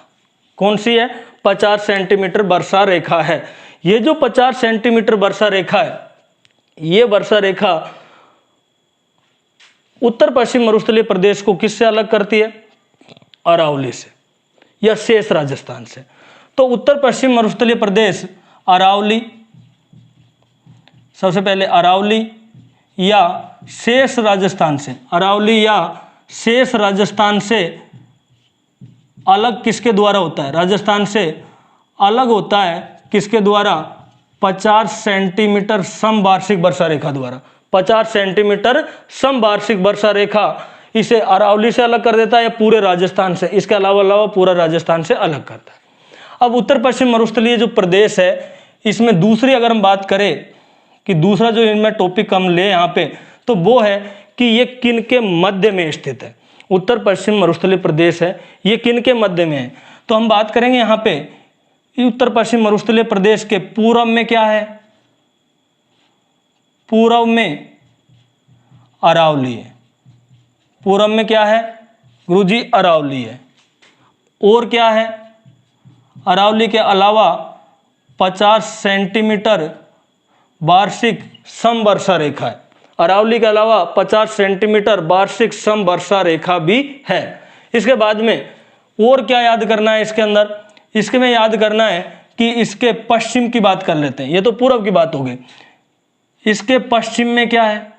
[SPEAKER 1] कौन सी है? 50 सेंटीमीटर वर्षा रेखा है। ये जो 50 सेंटीमीटर वर्षा रेखा है, ये वर्षा रेखा उत्तर पश्चिम मरुस्थलीय प्रदेश को किससे अलग करती है? अरावली से या शेष राजस्थान से। तो उत्तर पश्चिम मरुस्थलीय प्रदेश अरावली, सबसे पहले अरावली या शेष राजस्थान से, अरावली या शेष राजस्थान से अलग किसके द्वारा होता है? राजस्थान से अलग होता है किसके द्वारा? 50 सेंटीमीटर समवार्षिक वर्षा रेखा द्वारा। 50 सेंटीमीटर समवार्षिक वर्षा रेखा इसे अरावली से अलग कर देता है या पूरे राजस्थान से, इसके अलावा पूरा राजस्थान से अलग करता है। अब उत्तर पश्चिम मरुस्थलीय जो प्रदेश है, इसमें दूसरी अगर हम बात करें कि दूसरा जो इनमें टॉपिक हम ले यहाँ पे, तो वो है कि ये किन के मध्य में स्थित है। उत्तर पश्चिम मरुस्थलीय प्रदेश है, ये किन के मध्य में है? तो हम बात करेंगे यहाँ पे उत्तर पश्चिम मरुस्थलीय प्रदेश के पूर्व में क्या है? पूर्व में अरावली है। पूर्व में क्या है गुरुजी? अरावली है। और क्या है? अरावली के अलावा 50 सेंटीमीटर वार्षिक समवर्षा रेखा है। अरावली के अलावा 50 सेंटीमीटर वार्षिक समवर्षा रेखा भी है। इसके बाद में और क्या याद करना है इसके अंदर? इसके में याद करना है कि इसके पश्चिम की बात कर लेते हैं। ये तो पूर्व की बात हो गई। इसके पश्चिम में क्या है?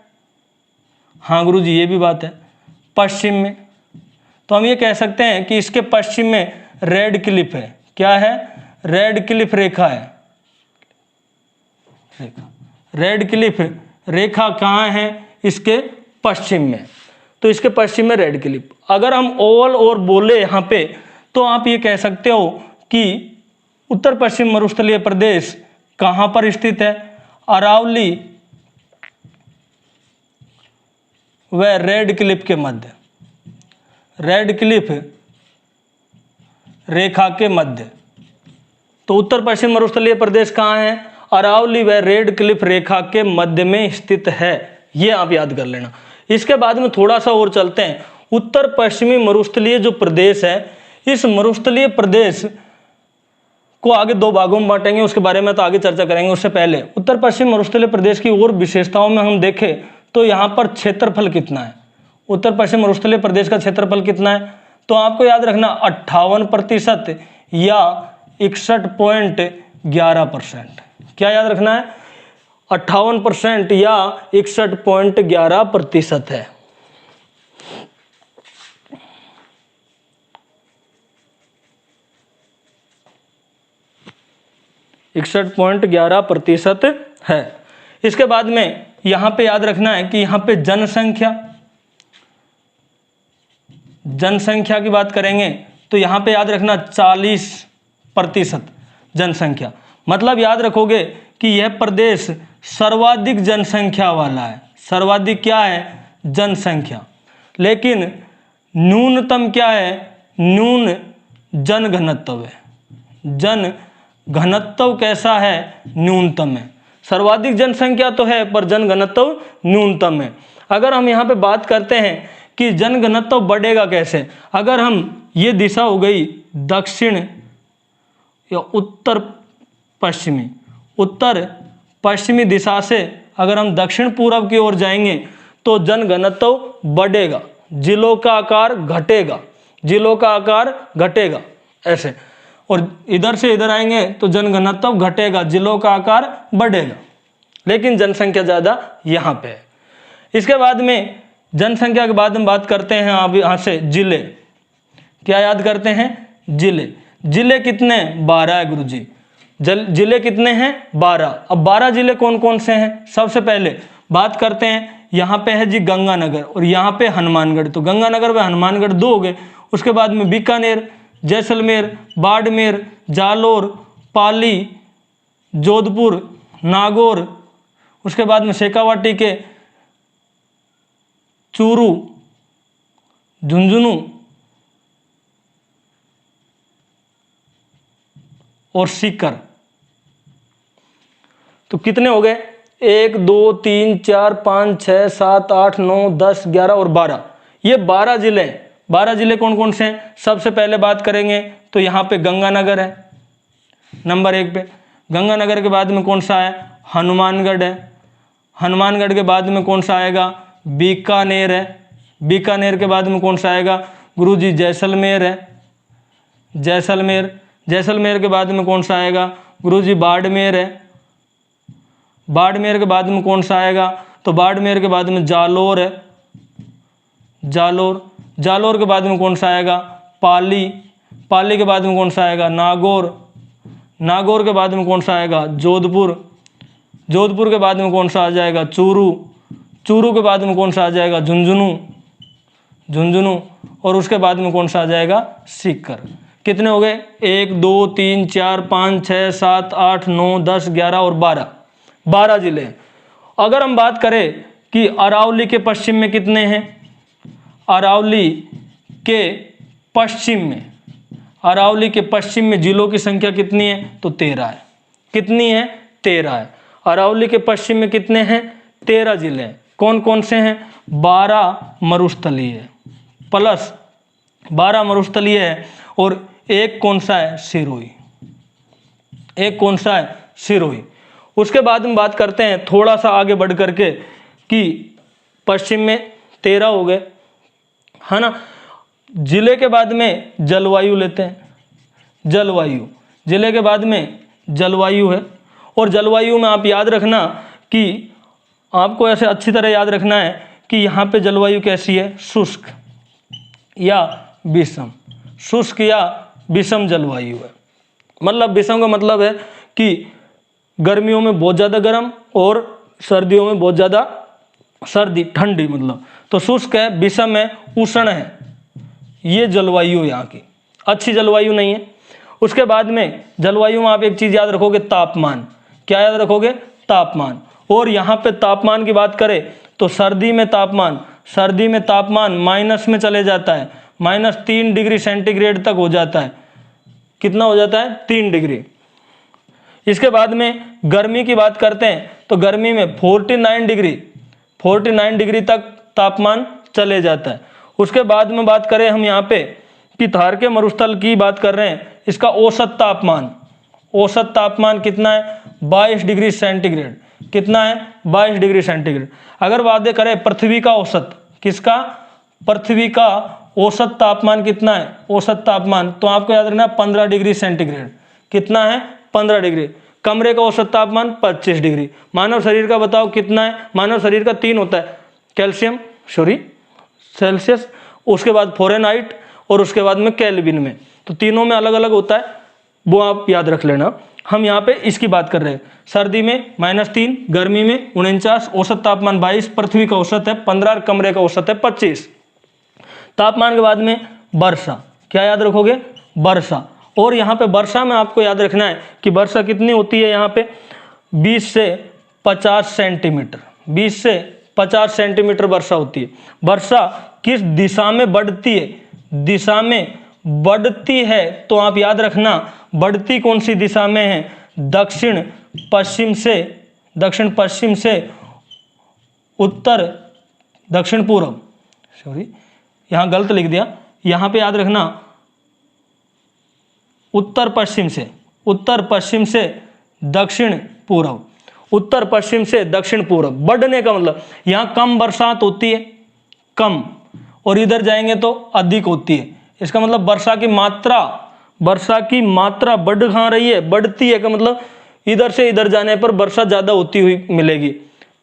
[SPEAKER 1] हाँ गुरुजी, ये भी बात है पश्चिम में। तो हम ये कह सकते हैं कि इसके पश्चिम में रेड क्लिफ है। क्या है? रेड क्लिफ रेखा है। रेड क्लिफ रेखा कहाँ है? इसके पश्चिम में। तो इसके पश्चिम में रेड क्लिफ। अगर हम ओवल और बोले यहाँ पे, तो आप ये कह सकते हो कि उत्तर पश्चिम मरुस्थलीय प्रदेश कहाँ पर स्थित है? अरावली व रेड क्लिफ के मध्य। रेड क्लिफ रेखा के मध्य। तो उत्तर पश्चिम मरुस्थलीय प्रदेश कहाँ है? अरावली व रेड क्लिफ रेखा के मध्य में स्थित है। ये आप याद कर लेना। इसके बाद में थोड़ा सा और चलते हैं। उत्तर पश्चिमी मरुस्थलीय जो प्रदेश है, इस मरुस्थलीय प्रदेश को आगे 2 भागों में बांटेंगे, उसके बारे में तो आगे चर्चा करेंगे। उससे पहले उत्तर पश्चिम मरुस्थलीय प्रदेश की और विशेषताओं में हम देखें तो यहाँ पर क्षेत्रफल कितना है? उत्तर पश्चिम मरुस्थलीय प्रदेश का क्षेत्रफल कितना है? तो आपको याद रखना 58% या 61.11%। क्या याद रखना है? 58% या 61.11% है। 61.11% है। इसके बाद में यहाँ पे याद रखना है कि यहाँ पे जनसंख्या की बात करेंगे तो यहाँ पे याद रखना 40% जनसंख्या, मतलब याद रखोगे कि यह प्रदेश सर्वाधिक जनसंख्या वाला है। सर्वाधिक क्या है? जनसंख्या। लेकिन न्यूनतम क्या है? न्यून जनघनत्व है। जन घनत्व कैसा है? न्यूनतम है। सर्वाधिक जनसंख्या तो है पर जनघनत्व न्यूनतम है। अगर हम यहाँ पे बात करते हैं कि जनघनत्व बढ़ेगा कैसे, अगर हम ये दिशा हो गई दक्षिण या उत्तर पश्चिमी दिशा से अगर हम दक्षिण पूर्व की ओर जाएंगे तो जनघनत्व बढ़ेगा, जिलों का आकार घटेगा ऐसे। और इधर से इधर आएंगे तो जनघनत्व घटेगा, जिलों का आकार बढ़ेगा, लेकिन जनसंख्या ज़्यादा यहाँ पे है। इसके बाद में जनसंख्या के बाद हम बात करते हैं अब यहाँ से जिले। क्या याद करते हैं? जिले कितने? 12 है गुरुजी। जिले कितने हैं? 12। अब 12 जिले कौन कौन से हैं? सबसे पहले बात करते हैं, यहाँ पे है जी गंगानगर और यहाँ पे हनुमानगढ़। तो गंगानगर व हनुमानगढ़ 2 हो गए। उसके बाद में बीकानेर, जैसलमेर, बाड़मेर, जालोर, पाली, जोधपुर, नागौर, उसके बाद में शेखावाटी के चूरू, झुंझुनू और सीकर। तो कितने हो गए? 1 2 3 4 5 6 7 8 9 10 11 और 12। ये 12 जिले हैं। 12 जिले कौन कौन से हैं? सबसे पहले बात करेंगे तो यहाँ पे गंगानगर है नंबर 1 पे। गंगानगर के बाद में कौन सा है? हनुमानगढ़ है। हनुमानगढ़ के बाद में कौन सा आएगा? बीकानेर है। बीकानेर के बाद में कौन सा आएगा गुरुजी? जैसलमेर है। जैसलमेर के बाद में कौन सा आएगा गुरुजी? बाड़मेर है। बाड़मेर के बाद में कौन सा आएगा? तो बाड़मेर के बाद में जालोर है। जालोर के बाद में कौन सा आएगा? पाली के बाद में कौन सा आएगा? नागौर के बाद में कौन सा आएगा? जोधपुर के बाद में कौन सा आ जाएगा? चूरू के बाद में कौन सा आ जाएगा? झुंझुनू और उसके बाद में कौन सा आ जाएगा? सीकर। कितने हो गए? 1 2 3 4 5 6 7 8 9 10 11 और 12 जिले। अगर हम बात करें कि अरावली के पश्चिम में कितने हैं? अरावली के पश्चिम में जिलों की संख्या कितनी है? तो 13 है। कितनी है? 13 है। अरावली के पश्चिम में कितने हैं? 13 जिले। कौन कौन से हैं? 12 मरुस्थलीय प्लस 12 मरुस्थलीय है और एक कौन सा है? सिरोही। उसके बाद हम बात करते हैं थोड़ा सा आगे बढ़ करके कि पश्चिम में 13 हो गए, है ना। जिले के बाद में जलवायु लेते हैं। जिले के बाद में जलवायु है और जलवायु में आप याद रखना कि आपको ऐसे अच्छी तरह याद रखना है कि यहाँ पे जलवायु कैसी है? शुष्क या विषम जलवायु है। मतलब विषम का मतलब है कि गर्मियों में बहुत ज़्यादा गर्म और सर्दियों में बहुत ज़्यादा ठंडी, मतलब। तो शुष्क है, विषम है, उष्ण है, ये जलवायु यहाँ की अच्छी जलवायु नहीं है। उसके बाद में जलवायु में आप एक चीज़ याद रखोगे, तापमान। क्या याद रखोगे? तापमान। और यहाँ पे तापमान की बात करें तो सर्दी में तापमान माइनस में चले जाता है, -3 डिग्री सेंटीग्रेड तक हो जाता है। कितना हो जाता है? 3 डिग्री। इसके बाद में गर्मी की बात करते हैं तो गर्मी में 49 डिग्री तक तापमान चले जाता है। उसके बाद में बात करें हम यहाँ पे कि थार के मरुस्थल की बात कर रहे हैं, इसका औसत तापमान कितना है? 22 डिग्री सेंटीग्रेड। कितना है? 22 डिग्री सेंटीग्रेड। अगर बात करें पृथ्वी का औसत, किसका? पृथ्वी का औसत तापमान कितना है? औसत तापमान तो आपको याद रखना 15 डिग्री सेंटीग्रेड। कितना है? 15 डिग्री। कमरे का औसत तापमान 25 डिग्री। मानव शरीर का बताओ कितना है? मानव शरीर का 3 होता है, सेल्सियस, उसके बाद फ़ारेनहाइट और उसके बाद में केल्विन में। तो तीनों में अलग अलग होता है, वो आप याद रख लेना। हम यहाँ पे इसकी बात कर रहे हैं। सर्दी में -3, गर्मी में 49, औसत तापमान 22, पृथ्वी का औसत है 15, कमरे का औसत है 25। तापमान के बाद में वर्षा, क्या याद रखोगे? वर्षा। और यहाँ पे वर्षा में आपको याद रखना है कि वर्षा कितनी होती है, यहाँ पे 20 से 50 सेंटीमीटर, 20 से 50 सेंटीमीटर वर्षा होती है। वर्षा किस दिशा में बढ़ती है? दिशा में बढ़ती है तो आप याद रखना बढ़ती कौन सी दिशा में है? दक्षिण पश्चिम से उत्तर दक्षिण पूर्व, सॉरी यहाँ गलत लिख दिया, यहाँ पे याद रखना उत्तर पश्चिम से दक्षिण पूर्व, उत्तर पश्चिम से दक्षिण पूर्व। बढ़ने का मतलब यहाँ कम बरसात होती है, कम, और इधर जाएंगे तो अधिक होती है। इसका मतलब वर्षा की मात्रा बढ़ कहाँ रही है? बढ़ती है, का मतलब इधर से इधर जाने पर वर्षा ज्यादा होती हुई मिलेगी।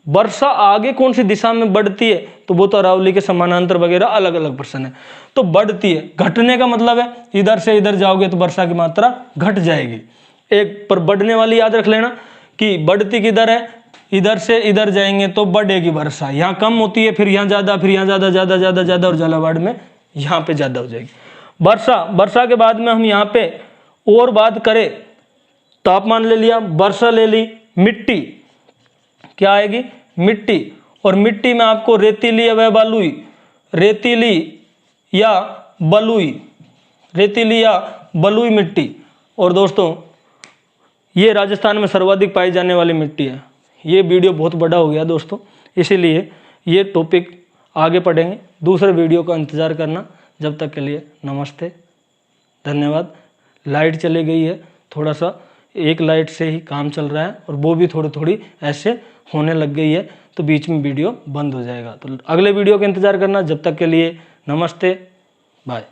[SPEAKER 1] वर्षा आगे कौन सी दिशा में बढ़ती है? तो वो तो अरावली के समानांतर वगैरह अलग अलग प्रश्न है। तो बढ़ती है, घटने का मतलब है इधर से इधर जाओगे तो वर्षा की मात्रा घट जाएगी। एक पर बढ़ने वाली याद रख लेना कि बढ़ती किधर है? इधर से इधर जाएंगे तो बढ़ेगी वर्षा, यहाँ कम होती है, फिर यहाँ ज्यादा, फिर यहाँ ज्यादा, और झालावाड़ में यहाँ पे ज्यादा हो जाएगी वर्षा के बाद में हम यहाँ पे और बात करें, तापमान ले लिया, वर्षा ले ली, मिट्टी क्या आएगी? मिट्टी। और मिट्टी में आपको रेतीली या बलुई, रेतीली या बलुई मिट्टी। और दोस्तों ये राजस्थान में सर्वाधिक पाई जाने वाली मिट्टी है। ये वीडियो बहुत बड़ा हो गया दोस्तों, इसीलिए ये टॉपिक आगे पढ़ेंगे। दूसरे वीडियो का इंतज़ार करना। जब तक के लिए नमस्ते, धन्यवाद। लाइट चली गई है, थोड़ा सा एक लाइट से ही काम चल रहा है और वो भी थोड़ी ऐसे होने लग गई है, तो बीच में वीडियो बंद हो जाएगा। तो अगले वीडियो का इंतज़ार करना। जब तक के लिए नमस्ते, बाय।